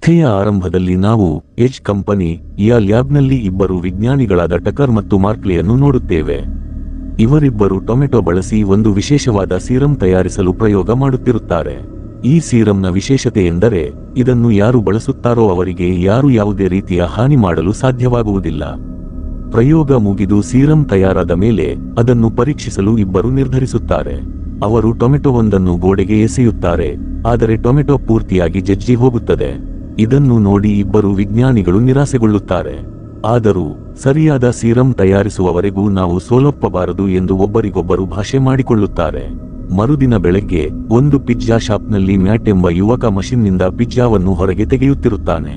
ಕಥೆಯ ಆರಂಭದಲ್ಲಿ ನಾವು ಎಜ್ ಕಂಪನಿಯ ಲ್ಯಾಬ್ನಲ್ಲಿ ಇಬ್ಬರು ವಿಜ್ಞಾನಿಗಳಾದ ಟಕರ್ ಮತ್ತು ಮಾರ್ಕ್ಲಿಯನ್ನು ನೋಡುತ್ತೇವೆ. ಇವರಿಬ್ಬರು ಟೊಮೆಟೊ ಬಳಸಿ ಒಂದು ವಿಶೇಷವಾದ ಸೀರಂ ತಯಾರಿಸಲು ಪ್ರಯೋಗ ಮಾಡುತ್ತಿರುತ್ತಾರೆ. ಈ ಸೀರಂನ ವಿಶೇಷತೆ ಎಂದರೆ ಇದನ್ನು ಯಾರು ಬಳಸುತ್ತಾರೋ ಅವರಿಗೆ ಯಾರು ಯಾವುದೇ ರೀತಿಯ ಹಾನಿ ಮಾಡಲು ಸಾಧ್ಯವಾಗುವುದಿಲ್ಲ. ಪ್ರಯೋಗ ಮುಗಿದು ಸೀರಂ ತಯಾರಾದ ಮೇಲೆ ಅದನ್ನು ಪರೀಕ್ಷಿಸಲು ಇಬ್ಬರು ನಿರ್ಧರಿಸುತ್ತಾರೆ. ಅವರು ಟೊಮೆಟೊವೊಂದನ್ನು ಗೋಡೆಗೆ ಎಸೆಯುತ್ತಾರೆ, ಆದರೆ ಟೊಮೆಟೊ ಪೂರ್ತಿಯಾಗಿ ಜಜ್ಜಿ ಹೋಗುತ್ತದೆ. ಇದನ್ನು ನೋಡಿ ಇಬ್ಬರು ವಿಜ್ಞಾನಿಗಳು ನಿರಾಸೆಗೊಳ್ಳುತ್ತಾರೆ. ಆದರೂ ಸರಿಯಾದ ಸೀರಂ ತಯಾರಿಸುವವರೆಗೂ ನಾವು ಸೋಲೊಪ್ಪಬಾರದು ಎಂದು ಒಬ್ಬರಿಗೊಬ್ಬರು ಭಾಷೆ ಮಾಡಿಕೊಳ್ಳುತ್ತಾರೆ. ಮರುದಿನ ಬೆಳಗ್ಗೆ ಒಂದು ಪಿಜ್ಜಾ ಶಾಪ್ನಲ್ಲಿ ಮ್ಯಾಟ್ ಎಂಬ ಯುವಕ ಮಷಿನ್ನಿಂದ ಪಿಜ್ಜಾವನ್ನು ಹೊರಗೆ ತೆಗೆಯುತ್ತಿರುತ್ತಾನೆ.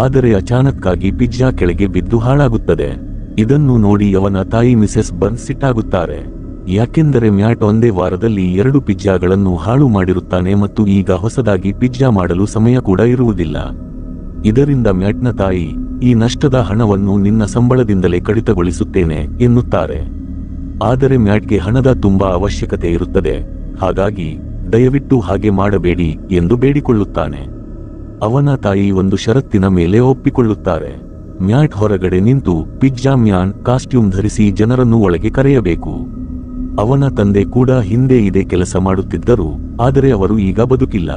ಆದರೆ ಅಚಾನಕ್ಕಾಗಿ ಪಿಜ್ಜಾ ಕೆಳಗೆ ಬಿದ್ದು ಹಾಳಾಗುತ್ತದೆ. ಇದನ್ನು ನೋಡಿ ಅವನ ತಾಯಿ ಮಿಸೆಸ್ ಬರ್ನ್ಸ್ ಸಿಟ್ಟಾಗುತ್ತಾರೆ. ಯಾಕೆಂದರೆ ಮ್ಯಾಟ್ ಒಂದೇ ವಾರದಲ್ಲಿ 2 ಪಿಜ್ಜಾಗಳನ್ನು ಹಾಳು ಮಾಡಿರುತ್ತಾನೆ ಮತ್ತು ಈಗ ಹೊಸದಾಗಿ ಪಿಜ್ಜಾ ಮಾಡಲು ಸಮಯ ಕೂಡ ಇರುವುದಿಲ್ಲ. ಇದರಿಂದ ಮ್ಯಾಟ್ನ ತಾಯಿ, ಈ ನಷ್ಟದ ಹಣವನ್ನು ನಿನ್ನ ಸಂಬಳದಿಂದಲೇ ಕಡಿತಗೊಳಿಸುತ್ತೇನೆ ಎನ್ನುತ್ತಾರೆ. ಆದರೆ ಮ್ಯಾಟ್ಗೆ ಹಣದ ತುಂಬಾ ಅವಶ್ಯಕತೆ ಇರುತ್ತದೆ, ಹಾಗಾಗಿ ದಯವಿಟ್ಟು ಹಾಗೆ ಮಾಡಬೇಡಿ ಎಂದು ಬೇಡಿಕೊಳ್ಳುತ್ತಾನೆ. ಅವನ ತಾಯಿ ಒಂದು ಷರತ್ತಿನ ಮೇಲೆ ಒಪ್ಪಿಕೊಳ್ಳುತ್ತಾರೆ. ಮ್ಯಾಟ್ ಹೊರಗಡೆ ನಿಂತು ಪಿಜ್ಜಾ ಮ್ಯಾನ್ ಕಾಸ್ಟ್ಯೂಮ್ ಧರಿಸಿ ಜನರನ್ನು ಒಳಗೆ ಕರೆಯಬೇಕು. ಅವನ ತಂದೆ ಕೂಡ ಹಿಂದೆ ಇದೇ ಕೆಲಸ ಮಾಡುತ್ತಿದ್ದರು, ಆದರೆ ಅವರು ಈಗ ಬದುಕಿಲ್ಲ.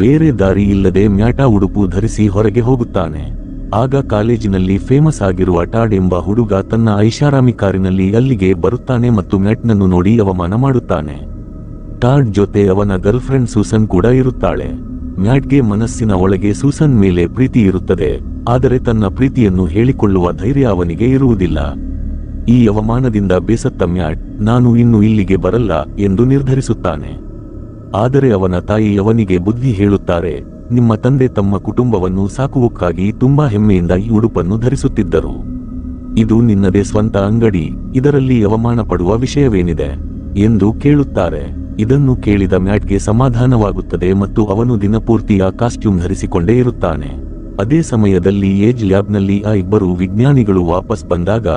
ಬೇರೆ ದಾರಿ ಇಲ್ಲದೆ ಮ್ಯಾಟ ಉಡುಪು ಧರಿಸಿ ಹೊರಗೆ ಹೋಗುತ್ತಾನೆ. ಆಗ ಕಾಲೇಜಿನಲ್ಲಿ ಫೇಮಸ್ ಆಗಿರುವ ಟಾಡ್ ಎಂಬ ಹುಡುಗ ತನ್ನ ಐಷಾರಾಮಿ ಕಾರಿನಲ್ಲಿ ಅಲ್ಲಿಗೆ ಬರುತ್ತಾನೆ ಮತ್ತು ಮ್ಯಾಟ್ನನ್ನು ನೋಡಿ ಅವಮಾನ ಮಾಡುತ್ತಾನೆ. ಟಾಡ್ ಜೊತೆ ಅವನ ಗರ್ಲ್ಫ್ರೆಂಡ್ ಸೂಸನ್ ಕೂಡ ಇರುತ್ತಾಳೆ. ಮ್ಯಾಟ್ಗೆ ಮನಸ್ಸಿನ ಒಳಗೆ ಸೂಸನ್ ಮೇಲೆ ಪ್ರೀತಿ ಇರುತ್ತದೆ, ಆದರೆ ತನ್ನ ಪ್ರೀತಿಯನ್ನು ಹೇಳಿಕೊಳ್ಳುವ ಧೈರ್ಯ ಅವನಿಗೆ ಇರುವುದಿಲ್ಲ. ಈ ಅವಮಾನದಿಂದ ಬೇಸತ್ತ ಮ್ಯಾಟ್, ನಾನು ಇನ್ನು ಇಲ್ಲಿಗೆ ಬರಲ್ಲ ಎಂದು ನಿರ್ಧರಿಸುತ್ತಾನೆ. ಆದರೆ ಅವನ ತಾಯಿ ಅವನಿಗೆ ಬುದ್ಧಿ ಹೇಳುತ್ತಾರೆ, ನಿಮ್ಮ ತಂದೆ ತಮ್ಮ ಕುಟುಂಬವನ್ನು ಸಾಕುವುಕ್ಕಾಗಿ ತುಂಬಾ ಹೆಮ್ಮೆಯಿಂದ ಈ ಉಡುಪನ್ನು ಧರಿಸುತ್ತಿದ್ದರು. ಇದು ನಿನ್ನದೇ ಸ್ವಂತ ಅಂಗಡಿ, ಇದರಲ್ಲಿ ಅವಮಾನ ಪಡುವ ವಿಷಯವೇನಿದೆ ಎಂದು ಕೇಳುತ್ತಾರೆ. ಇದನ್ನು ಕೇಳಿದ ಮ್ಯಾಟ್ಗೆ ಸಮಾಧಾನವಾಗುತ್ತದೆ ಮತ್ತು ಅವನು ದಿನಪೂರ್ತಿ ಆ ಕಾಸ್ಟ್ಯೂಮ್ ಧರಿಸಿಕೊಂಡೇ ಇರುತ್ತಾನೆ. ಅದೇ ಸಮಯದಲ್ಲಿ ಏಜ್ ಲ್ಯಾಬ್ನಲ್ಲಿ ಆ ಇಬ್ಬರು ವಿಜ್ಞಾನಿಗಳು ವಾಪಸ್ ಬಂದಾಗ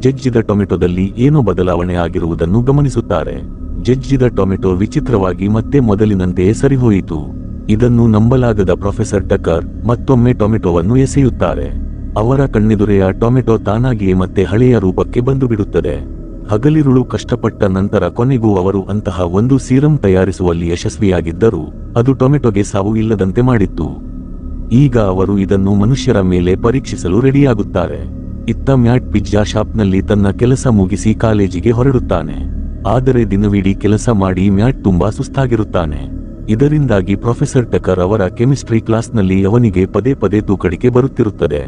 ಜಜ್ಜಿದ ಟೊಮೆಟೊದಲ್ಲಿ ಏನೋ ಬದಲಾವಣೆ ಆಗಿರುವುದನ್ನು ಗಮನಿಸುತ್ತಾರೆ. ಜಜ್ಜಿದ ಟೊಮೆಟೊ ವಿಚಿತ್ರವಾಗಿ ಮತ್ತೆ ಮೊದಲಿನಂತೆಯೇ ಸರಿಹೋಯಿತು. ಇದನ್ನು ನಂಬಲಾಗದ ಪ್ರೊಫೆಸರ್ ಟಕರ್ ಮತ್ತೊಮ್ಮೆ ಟೊಮೆಟೊವನ್ನು ಎಸೆಯುತ್ತಾರೆ. ಅವರ ಕಣ್ಣೆದುರೆಯ ಟೊಮೆಟೊ ತಾನಾಗಿಯೇ ಮತ್ತೆ ಹಳೆಯ ರೂಪಕ್ಕೆ ಬಂದು ಬಿಡುತ್ತದೆ. ಹಗಲಿರುಳು ಕಷ್ಟಪಟ್ಟ ನಂತರ ಕೊನೆಗೂ ಅವರು ಅಂತಹ ಒಂದು ಸೀರಂ ತಯಾರಿಸುವಲ್ಲಿ ಯಶಸ್ವಿಯಾಗಿದ್ದರು, ಅದು ಟೊಮೆಟೊಗೆ ಸಾವು ಇಲ್ಲದಂತೆ ಮಾಡಿತ್ತು. ಈಗ ಅವರು ಇದನ್ನು ಮನುಷ್ಯರ ಮೇಲೆ ಪರೀಕ್ಷಿಸಲು ರೆಡಿಯಾಗುತ್ತಾರೆ. ಇತ್ತ ಮ್ಯಾಟ್ ಪಿಜ್ಜಾ ಶಾಪ್ನಲ್ಲಿ ತನ್ನ ಕೆಲಸ ಮುಗಿಸಿ ಕಾಲೇಜಿಗೆ ಹೊರಡುತ್ತಾನೆ. ಆದರೆ ದಿನವಿಡೀ ಕೆಲಸ ಮಾಡಿ ಮ್ಯಾಟ್ ತುಂಬಾ ಸುಸ್ತಾಗಿರುತ್ತಾನೆ. ಇದರಿಂದಾಗಿ ಪ್ರೊಫೆಸರ್ ಟಕರ್ ಅವರ ಕೆಮಿಸ್ಟ್ರಿ ಕ್ಲಾಸ್ನಲ್ಲಿ ಅವನಿಗೆ ಪದೇ ಪದೇ ತೂಕಡಿಕೆ ಬರುತ್ತಿರುತ್ತದೆ.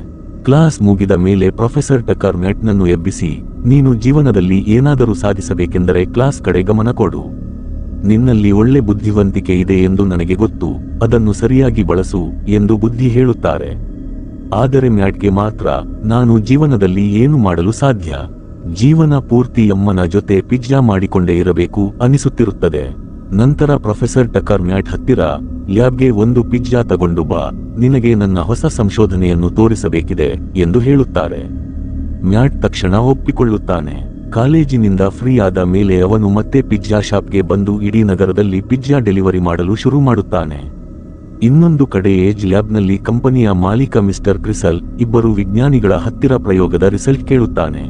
ಕ್ಲಾಸ್ ಮುಗಿದ ಮೇಲೆ ಪ್ರೊಫೆಸರ್ ಟಕರ್ ಮ್ಯಾಟ್ನನ್ನು ಎಬ್ಬಿಸಿ, ನೀನು ಜೀವನದಲ್ಲಿ ಏನಾದರೂ ಸಾಧಿಸಬೇಕೆಂದರೆ ಕ್ಲಾಸ್ ಕಡೆ ಗಮನ ಕೊಡು. ನಿನ್ನಲ್ಲಿ ಒಳ್ಳೆ ಬುದ್ಧಿವಂತಿಕೆ ಇದೆ ಎಂದು ನನಗೆ ಗೊತ್ತು, ಅದನ್ನು ಸರಿಯಾಗಿ ಬಳಸು ಎಂದು ಬುದ್ಧಿ ಹೇಳುತ್ತಾರೆ. ಆದರೆ ಮ್ಯಾಟ್ಗೆ ಮಾತ್ರ, ನಾನು ಜೀವನದಲ್ಲಿ ಏನು ಮಾಡಲು ಸಾಧ್ಯ, ಜೀವನ ಪೂರ್ತಿ ಅಮ್ಮನ ಜೊತೆ ಪಿಜ್ಜಾ ಮಾಡಿಕೊಂಡೇ ಇರಬೇಕು ಅನಿಸುತ್ತಿರುತ್ತದೆ. ನಂತರ ಪ್ರೊಫೆಸರ್ ಟಕರ್ ಮ್ಯಾಟ್ ಹತ್ತಿರ, ಲ್ಯಾಬ್ಗೆ ಒಂದು ಪಿಜ್ಜಾ ತಗೊಂಡು ಬಾ, ನಿನಗೆ ನನ್ನ ಹೊಸ ಸಂಶೋಧನೆಯನ್ನು ತೋರಿಸಬೇಕಿದೆ ಎಂದು ಹೇಳುತ್ತಾರೆ. ಮ್ಯಾಟ್ ತಕ್ಷಣ ಒಪ್ಪಿಕೊಳ್ಳುತ್ತಾನೆ. ಕಾಲೇಜಿನಿಂದ ಫ್ರೀ ಆದ ಮೇಲೆ ಅವನು ಮತ್ತೆ ಪಿಜ್ಜಾ ಶಾಪ್ಗೆ ಬಂದು ಇಡೀ ನಗರದಲ್ಲಿ ಪಿಜ್ಜಾ ಡೆಲಿವರಿ ಮಾಡಲು ಶುರು ಮಾಡುತ್ತಾನೆ. ಇನ್ನೊಂದು ಕಡೆ ಏಜ್ ಲ್ಯಾಬ್ನಲ್ಲಿ ಕಂಪನಿಯ ಮಾಲೀಕ ಮಿಸ್ಟರ್ ಕ್ರಿಸಲ್ ಇಬ್ಬರು ವಿಜ್ಞಾನಿಗಳ ಹತ್ತಿರ ಪ್ರಯೋಗದ ರಿಸಲ್ಟ್ ಕೇಳುತ್ತಾನೆ.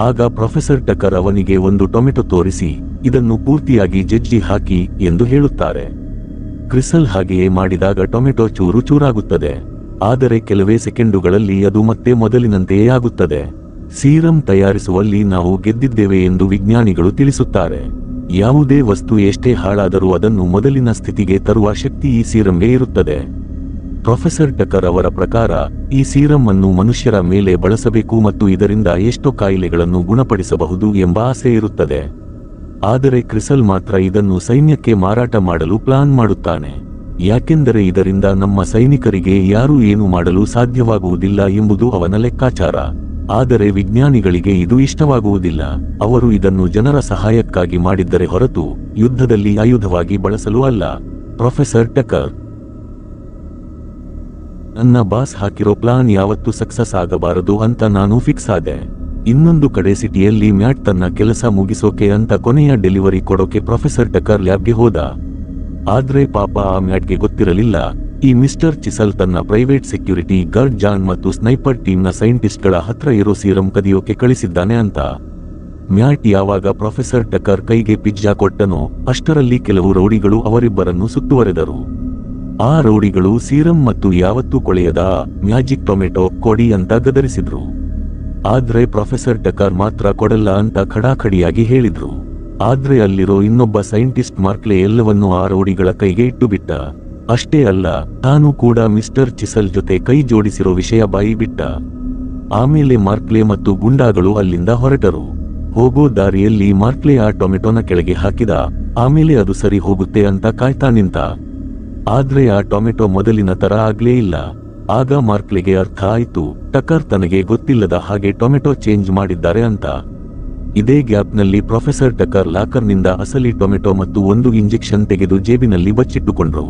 ಆಗ ಪ್ರೊಫೆಸರ್ ಟಕರ್ ಅವನಿಗೆ ಒಂದು ಟೊಮೆಟೊ ತೋರಿಸಿ, ಇದನ್ನು ಪೂರ್ತಿಯಾಗಿ ಜಜ್ಜಿ ಹಾಕಿ ಎಂದು ಹೇಳುತ್ತಾರೆ. ಕ್ರಿಸಲ್ ಹಾಗೆಯೇ ಮಾಡಿದಾಗ ಟೊಮೆಟೊ ಚೂರು ಚೂರಾಗುತ್ತದೆ, ಆದರೆ ಕೆಲವೇ ಸೆಕೆಂಡುಗಳಲ್ಲಿ ಅದು ಮತ್ತೆ ಮೊದಲಿನಂತೆಯೇ ಆಗುತ್ತದೆ. ಸೀರಂ ತಯಾರಿಸುವಲ್ಲಿ ನಾವು ಗೆದ್ದಿದ್ದೇವೆ ಎಂದು ವಿಜ್ಞಾನಿಗಳು ತಿಳಿಸುತ್ತಾರೆ. ಯಾವುದೇ ವಸ್ತು ಎಷ್ಟೇ ಹಾಳಾದರೂ ಅದನ್ನು ಮೊದಲಿನ ಸ್ಥಿತಿಗೆ ತರುವ ಶಕ್ತಿ ಈ ಸೀರಂಗೆ ಇರುತ್ತದೆ. ಪ್ರೊಫೆಸರ್ ಟಕರ್ ಅವರ ಪ್ರಕಾರ ಈ ಸೀರಂ ಅನ್ನು ಮನುಷ್ಯರ ಮೇಲೆ ಬಳಸಬೇಕು ಮತ್ತು ಇದರಿಂದ ಎಷ್ಟೋ ಕಾಯಿಲೆಗಳನ್ನು ಗುಣಪಡಿಸಬಹುದು ಎಂಬ ಆಸೆ ಇರುತ್ತದೆ. ಆದರೆ ಕ್ರಿಸಲ್ ಮಾತ್ರ ಇದನ್ನು ಸೈನ್ಯಕ್ಕೆ ಮಾರಾಟ ಮಾಡಲು ಪ್ಲಾನ್ ಮಾಡುತ್ತಾನೆ. ಯಾಕೆಂದರೆ ಇದರಿಂದ ನಮ್ಮ ಸೈನಿಕರಿಗೆ ಯಾರೂ ಏನು ಮಾಡಲು ಸಾಧ್ಯವಾಗುವುದಿಲ್ಲ ಎಂಬುದು ಅವನ ಲೆಕ್ಕಾಚಾರ. ಆದರೆ ವಿಜ್ಞಾನಿಗಳಿಗೆ ಇದು ಇಷ್ಟವಾಗುವುದಿಲ್ಲ. ಅವರು ಇದನ್ನು ಜನರ ಸಹಾಯಕ್ಕಾಗಿ ಮಾಡಿದ್ದರೆ ಹೊರತು ಯುದ್ಧದಲ್ಲಿ ಆಯುಧವಾಗಿ ಬಳಸಲು ಅಲ್ಲ. ಪ್ರೊಫೆಸರ್ ಟಕರ್, ನನ್ನ ಬಾಸ್ ಹಾಕಿರೋ ಪ್ಲಾನ್ ಯಾವತ್ತೂ ಸಕ್ಸಸ್ ಆಗಬಾರದು ಅಂತ ನಾನು ಫಿಕ್ಸ್ ಆದೆ. ಇನ್ನೊಂದು ಕಡೆ ಸಿಟಿಯಲ್ಲಿ ಮ್ಯಾಟ್ ತನ್ನ ಕೆಲಸ ಮುಗಿಸೋಕೆ ಅಂತ ಕೊನೆಯ ಡೆಲಿವರಿ ಕೊಡೋಕೆ ಪ್ರೊಫೆಸರ್ ಟಕರ್ ಲ್ಯಾಬ್ಗೆ ಹೋದ. ಆದ್ರೆ ಪಾಪ ಆ ಮ್ಯಾಟ್ಗೆ ಗೊತ್ತಿರಲಿಲ್ಲ ಈ ಮಿಸ್ಟರ್ ಚಿಸಲ್ ತನ್ನ ಪ್ರೈವೇಟ್ ಸೆಕ್ಯೂರಿಟಿ ಗಾರ್ಡ್ ಜಾನ್ ಮತ್ತು ಸ್ನೈಪರ್ ಟೀಮ್ನ ಸೈಂಟಿಸ್ಟ್ಗಳ ಹತ್ರ ಇರೋ ಸೀರಂ ಕದಿಯೋಕೆ ಕಳಿಸಿದ್ದಾನೆ ಅಂತ. ಮ್ಯಾಟ್ ಯಾವಾಗ ಪ್ರೊಫೆಸರ್ ಟಕರ್ ಕೈಗೆ ಪಿಜ್ಜಾ ಕೊಟ್ಟನೋ ಅಷ್ಟರಲ್ಲಿ ಕೆಲವು ರೌಡಿಗಳು ಅವರಿಬ್ಬರನ್ನು ಸುತ್ತುವರೆದರು. ಆ ರೌಡಿಗಳು ಸೀರಂ ಮತ್ತು ಯಾವತ್ತೂ ಕೊಳೆಯದ ಮ್ಯಾಜಿಕ್ ಟೊಮೆಟೊ ಕೊಡಿ ಅಂತ ಗದರಿಸಿದ್ರು. ಆದ್ರೆ ಪ್ರೊಫೆಸರ್ ಟಕರ್ ಮಾತ್ರ ಕೊಡಲ್ಲ ಅಂತ ಖಡಾಖಡಿಯಾಗಿ ಹೇಳಿದ್ರು. ಆದ್ರೆ ಅಲ್ಲಿರೋ ಇನ್ನೊಬ್ಬ ಸೈಂಟಿಸ್ಟ್ ಮಾರ್ಕ್ಲೆ ಎಲ್ಲವನ್ನೂ ಆ ರೌಡಿಗಳ ಕೈಗೆ ಇಟ್ಟುಬಿಟ್ಟ. ಅಷ್ಟೇ ಅಲ್ಲ, ತಾನು ಕೂಡ ಮಿಸ್ಟರ್ ಚಿಸಲ್ ಜೊತೆ ಕೈ ಜೋಡಿಸಿರೋ ವಿಷಯ ಬಾಯಿ ಬಿಟ್ಟ. ಆಮೇಲೆ ಮಾರ್ಕ್ಲೆ ಮತ್ತು ಗುಂಡಾಗಳು ಅಲ್ಲಿಂದ ಹೊರಟರು. ಹೋಗೋ ದಾರಿಯಲ್ಲಿ ಮಾರ್ಕ್ಲೆ ಆ ಟೊಮೆಟೊನ ಕೆಳಗೆ ಹಾಕಿದ. ಆಮೇಲೆ ಅದು ಸರಿ ಹೋಗುತ್ತೆ ಅಂತ ಕಾಯ್ತಾ ನಿಂತ. ಆದ್ರೆ ಆ ಟೊಮೆಟೊ ಮೊದಲಿನ ತರ ಆಗ್ಲೇ ಇಲ್ಲ. ಆಗ ಮಾರ್ಕ್ಲೆಗೆ ಅರ್ಥ ಆಯ್ತು, ಟಕರ್ ತನಗೆ ಗೊತ್ತಿಲ್ಲದ ಹಾಗೆ ಟೊಮೆಟೊ ಚೇಂಜ್ ಮಾಡಿದ್ದಾರೆ ಅಂತ. ಇದೇ ಗ್ಯಾಪ್ನಲ್ಲಿ ಪ್ರೊಫೆಸರ್ ಟಕರ್ ಲಾಕರ್ನಿಂದ ಅಸಲಿ ಟೊಮೆಟೊ ಮತ್ತು ಒಂದು ಇಂಜೆಕ್ಷನ್ ತೆಗೆದು ಜೇಬಿನಲ್ಲಿ ಬಚ್ಚಿಟ್ಟುಕೊಂಡ್ರು.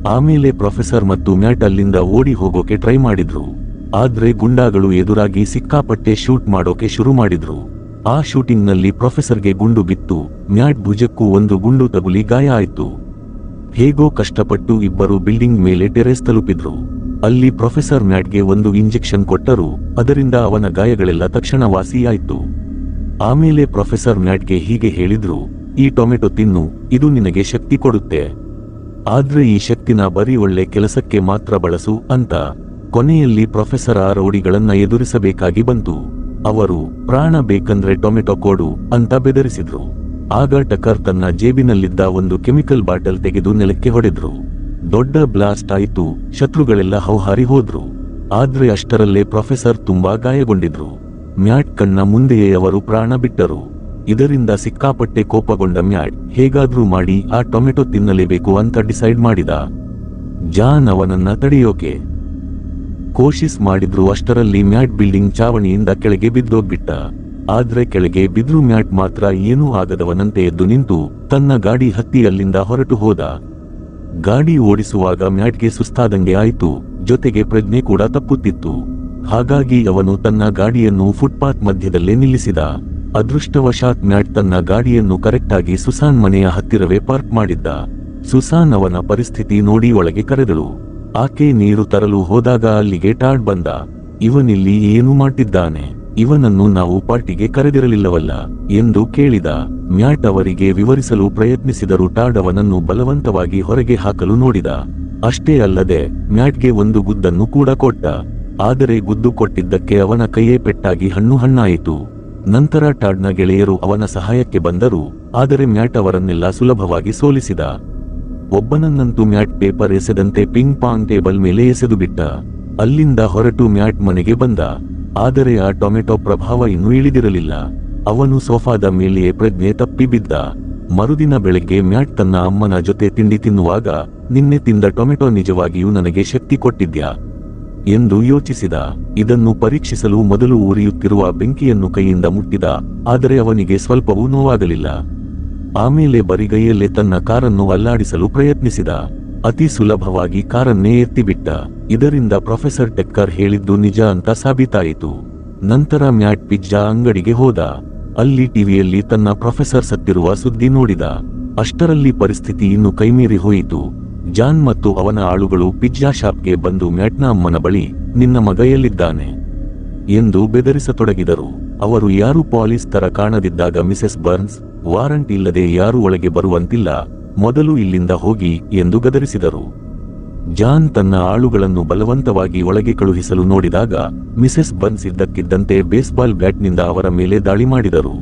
ಆಮೇಲೆ ಪ್ರೊಫೆಸರ್ ಮತ್ತು ಮ್ಯಾಟ್ ಅಲ್ಲಿಂದ ಓಡಿ ಹೋಗೋಕೆ ಟ್ರೈ ಮಾಡಿದ್ರು. ಆದ್ರೆ ಗುಂಡಾಗಳು ಎದುರಾಗಿ ಸಿಕ್ಕಾಪಟ್ಟೆ ಶೂಟ್ ಮಾಡೋಕೆ ಶುರು ಮಾಡಿದ್ರು. ಆ ಶೂಟಿಂಗ್ನಲ್ಲಿ ಪ್ರೊಫೆಸರ್ಗೆ ಗುಂಡು ಬಿತ್ತು. ಮ್ಯಾಟ್ ಭುಜಕ್ಕೂ ಒಂದು ಗುಂಡು ತಗುಲಿ ಗಾಯ ಆಯ್ತು. ಹೇಗೋ ಕಷ್ಟಪಟ್ಟು ಇಬ್ಬರು ಬಿಲ್ಡಿಂಗ್ ಮೇಲೆ ಟೆರೇಸ್ ತಲುಪಿದ್ರು. ಅಲ್ಲಿ ಪ್ರೊಫೆಸರ್ ಮ್ಯಾಟ್ಗೆ ಒಂದು ಇಂಜೆಕ್ಷನ್ ಕೊಟ್ಟರು. ಅದರಿಂದ ಅವನ ಗಾಯಗಳೆಲ್ಲ ತಕ್ಷಣ ವಾಸಿಯಾಯ್ತು. ಆಮೇಲೆ ಪ್ರೊಫೆಸರ್ ಮ್ಯಾಟ್ಗೆ ಹೀಗೆ ಹೇಳಿದ್ರು, ಈ ಟೊಮೆಟೊ ತಿನ್ನು, ಇದು ನಿನಗೆ ಶಕ್ತಿ ಕೊಡುತ್ತೆ. ಆದ್ರೆ ಈ ಶಕ್ತಿನ ಬರೀ ಒಳ್ಳೆ ಕೆಲಸಕ್ಕೆ ಮಾತ್ರ ಬಳಸು ಅಂತ. ಕೊನೆಯಲ್ಲಿ ಪ್ರೊಫೆಸರ್ ಆ ರೌಡಿಗಳನ್ನ ಎದುರಿಸಬೇಕಾಗಿ ಬಂತು. ಅವರು ಪ್ರಾಣ ಬೇಕಂದ್ರೆ ಟೊಮೆಟೊ ಕೊಡು ಅಂತ ಬೆದರಿಸಿದ್ರು. ಆಗ ಟಕರ್ ತನ್ನ ಜೇಬಿನಲ್ಲಿದ್ದ ಒಂದು ಕೆಮಿಕಲ್ ಬಾಟಲ್ ತೆಗೆದು ನೆಲಕ್ಕೆ ಹೊಡೆದ್ರು. ದೊಡ್ಡ ಬ್ಲಾಸ್ಟ್ ಆಯ್ತು. ಶತ್ರುಗಳೆಲ್ಲ ಹೌಹಾರಿ ಹೋದ್ರು. ಆದ್ರೆ ಅಷ್ಟರಲ್ಲೇ ಪ್ರೊಫೆಸರ್ ತುಂಬಾ ಗಾಯಗೊಂಡಿದ್ರು. ಮ್ಯಾಟ್ ಕಣ್ಣ ಮುಂದೆಯೇ ಅವರು ಪ್ರಾಣ ಬಿಟ್ಟರು. ಇದರಿಂದ ಸಿಕ್ಕಾಪಟ್ಟೆ ಕೋಪಗೊಂಡ ಮ್ಯಾಟ್ ಹೇಗಾದ್ರೂ ಮಾಡಿ ಆ ಟೊಮೆಟೊ ತಿನ್ನಲೇಬೇಕು ಅಂತ ಡಿಸೈಡ್ ಮಾಡಿದ. ಜಾನ್ ಅವನನ್ನ ತಡೆಯೋಕೆ ಕೋಶಿಸ್ ಮಾಡಿದ್ರು. ಅಷ್ಟರಲ್ಲಿ ಮ್ಯಾಟ್ ಬಿಲ್ಡಿಂಗ್ ಚಾವಣಿಯಿಂದ ಕೆಳಗೆ ಬಿದ್ದೋಗ್ಬಿಟ್ಟ. ಆದ್ರೆ ಕೆಳಗೆ ಬಿದ್ರು ಮ್ಯಾಟ್ ಮಾತ್ರ ಏನೂ ಆಗದವನಂತೆ ಎದ್ದು ನಿಂತು ತನ್ನ ಗಾಡಿ ಹತ್ತಿ ಅಲ್ಲಿಂದ ಹೊರಟು ಹೋದ. ಗಾಡಿ ಓಡಿಸುವಾಗ ಮ್ಯಾಟ್ಗೆ ಸುಸ್ತಾದಂಗೆ ಆಯ್ತು. ಜೊತೆಗೆ ಪ್ರಜ್ಞೆ ಕೂಡ ತಪ್ಪುತ್ತಿತ್ತು. ಹಾಗಾಗಿ ಅವನು ತನ್ನ ಗಾಡಿಯನ್ನು ಫುಟ್ಪಾತ್ ಮಧ್ಯದಲ್ಲೇ ನಿಲ್ಲಿಸಿದ. ಅದೃಷ್ಟವಶಾತ್ ಮ್ಯಾಟ್ ತನ್ನ ಗಾಡಿಯನ್ನು ಕರೆಕ್ಟಾಗಿ ಸುಸಾನ್ ಮನೆಯ ಹತ್ತಿರವೇ ಪಾರ್ಕ್ ಮಾಡಿದ್ದ. ಸುಸಾನ್ ಅವನ ಪರಿಸ್ಥಿತಿ ನೋಡಿ ಒಳಗೆ ಕರೆದಳು. ಆಕೆ ನೀರು ತರಲು ಹೋದಾಗ ಅಲ್ಲಿಗೆ ಟಾಡ್ ಬಂದ. ಇವನಿಲ್ಲಿ ಏನು ಮಾಡ್ತಿದ್ದಾನೆ? ಇವನನ್ನು ನಾವು ಪಾರ್ಟಿಗೆ ಕರೆದಿರಲಿಲ್ಲವಲ್ಲ ಎಂದು ಕೇಳಿದ. ಮ್ಯಾಟ್ ಅವರಿಗೆ ವಿವರಿಸಲು ಪ್ರಯತ್ನಿಸಿದರೂ ಟಾಡ್ ಅವನನ್ನು ಬಲವಂತವಾಗಿ ಹೊರಗೆ ಹಾಕಲು ನೋಡಿದ. ಅಷ್ಟೇ ಅಲ್ಲದೆ ಮ್ಯಾಟ್ಗೆ ಒಂದು ಗುದ್ದನ್ನು ಕೂಡ ಕೊಟ್ಟ. ಆದರೆ ಗುದ್ದು ಕೊಟ್ಟಿದ್ದಕ್ಕೆ ಅವನ ಕೈಯೇ ಪೆಟ್ಟಾಗಿ ಹಣ್ಣಾಯಿತು. ನಂತರ ಟಾಡ್ನ ಗೆಳೆಯರು ಅವನ ಸಹಾಯಕ್ಕೆ ಬಂದರು. ಆದರೆ ಮ್ಯಾಟ್ ಅವರನ್ನೆಲ್ಲ ಸುಲಭವಾಗಿ ಸೋಲಿಸಿದ. ಒಬ್ಬನನ್ನಂತೂ ಮ್ಯಾಟ್ ಪೇಪರ್ ಎಸೆದಂತೆ ಪಿಂಗ್ ಪಾಂಗ್ ಟೇಬಲ್ ಮೇಲೆ ಎಸೆದು ಬಿಟ್ಟ. ಅಲ್ಲಿಂದ ಹೊರಟು ಮ್ಯಾಟ್ ಮನೆಗೆ ಬಂದ. ಆದರೆ ಆ ಟೊಮೆಟೊ ಪ್ರಭಾವ ಇನ್ನೂ ಇಳಿದಿರಲಿಲ್ಲ. ಅವನು ಸೋಫಾದ ಮೇಲೆಯೇ ಪ್ರಜ್ಞೆ ತಪ್ಪಿ ಬಿದ್ದ. ಮರುದಿನ ಬೆಳಗ್ಗೆ ಮ್ಯಾಟ್ ತನ್ನ ಅಮ್ಮನ ಜೊತೆ ತಿಂಡಿ ತಿನ್ನುವಾಗ, ನಿನ್ನೆ ತಿಂದ ಟೊಮೆಟೊ ನಿಜವಾಗಿಯೂ ನನಗೆ ಶಕ್ತಿ ಕೊಟ್ಟಿದ್ಯಾ ಎಂದು ಯೋಚಿಸಿದ. ಇದನ್ನು ಪರೀಕ್ಷಿಸಲು ಮೊದಲು ಉರಿಯುತ್ತಿರುವ ಬೆಂಕಿಯನ್ನು ಕೈಯಿಂದ ಮುಟ್ಟಿದ. ಆದರೆ ಅವನಿಗೆ ಸ್ವಲ್ಪವೂ ನೋವಾಗಲಿಲ್ಲ. ಆಮೇಲೆ ಬರಿಗೈಯಲ್ಲೇ ತನ್ನ ಕಾರನ್ನು ಅಲ್ಲಾಡಿಸಲು ಪ್ರಯತ್ನಿಸಿದ. ಅತಿ ಸುಲಭವಾಗಿ ಕಾರನ್ನೇ ಎತ್ತಿಬಿಟ್ಟ. ಇದರಿಂದ ಪ್ರೊಫೆಸರ್ ಟೆಕ್ಕರ್ ಹೇಳಿದ್ದು ನಿಜ ಅಂತ ಸಾಬೀತಾಯಿತು. ನಂತರ ಮ್ಯಾಟ್ ಪಿಜ್ಜಾ ಅಂಗಡಿಗೆ ಹೋದ. ಅಲ್ಲಿ ಟಿವಿಯಲ್ಲಿ ತನ್ನ ಪ್ರೊಫೆಸರ್ ಸತ್ತಿರುವ ಸುದ್ದಿ ನೋಡಿದ. ಅಷ್ಟರಲ್ಲಿ ಪರಿಸ್ಥಿತಿ ಇನ್ನು ಕೈಮೀರಿ ಹೋಯಿತು. ಜಾನ್ ಮತ್ತು ಅವನ ಆಳುಗಳು ಪಿಜ್ಜಾ ಶಾಪ್ಗೆ ಬಂದು ಮ್ಯಾಟ್ನ ಅಮ್ಮನ ಬಳಿ, ನಿನ್ನ ಮಗ ಎಲ್ಲಿದ್ದಾನೆ ಎಂದು ಬೆದರಿಸತೊಡಗಿದರು. ಅವರು ಯಾರು ಪಾಲಿಸ್ ತರ ಕಾಣದಿದ್ದಾಗ ಮಿಸೆಸ್ ಬರ್ನ್ಸ್, ವಾರಂಟ್ ಇಲ್ಲದೆ ಯಾರೂ ಒಳಗೆ ಬರುವಂತಿಲ್ಲ, ಮೊದಲು ಇಲ್ಲಿಂದ ಹೋಗಿ ಎಂದು ಗದರಿಸಿದರು. ಜಾನ್ ತನ್ನ ಆಳುಗಳನ್ನು ಬಲವಂತವಾಗಿ ಒಳಗೆ ಕಳುಹಿಸಲು ನೋಡಿದಾಗ ಮಿಸೆಸ್ ಬರ್ನ್ಸ್ ಇದ್ದಕ್ಕಿದ್ದಂತೆ ಬೇಸ್ಬಾಲ್ ಬ್ಯಾಟ್ನಿಂದ ಅವರ ಮೇಲೆ ದಾಳಿ ಮಾಡಿದರು.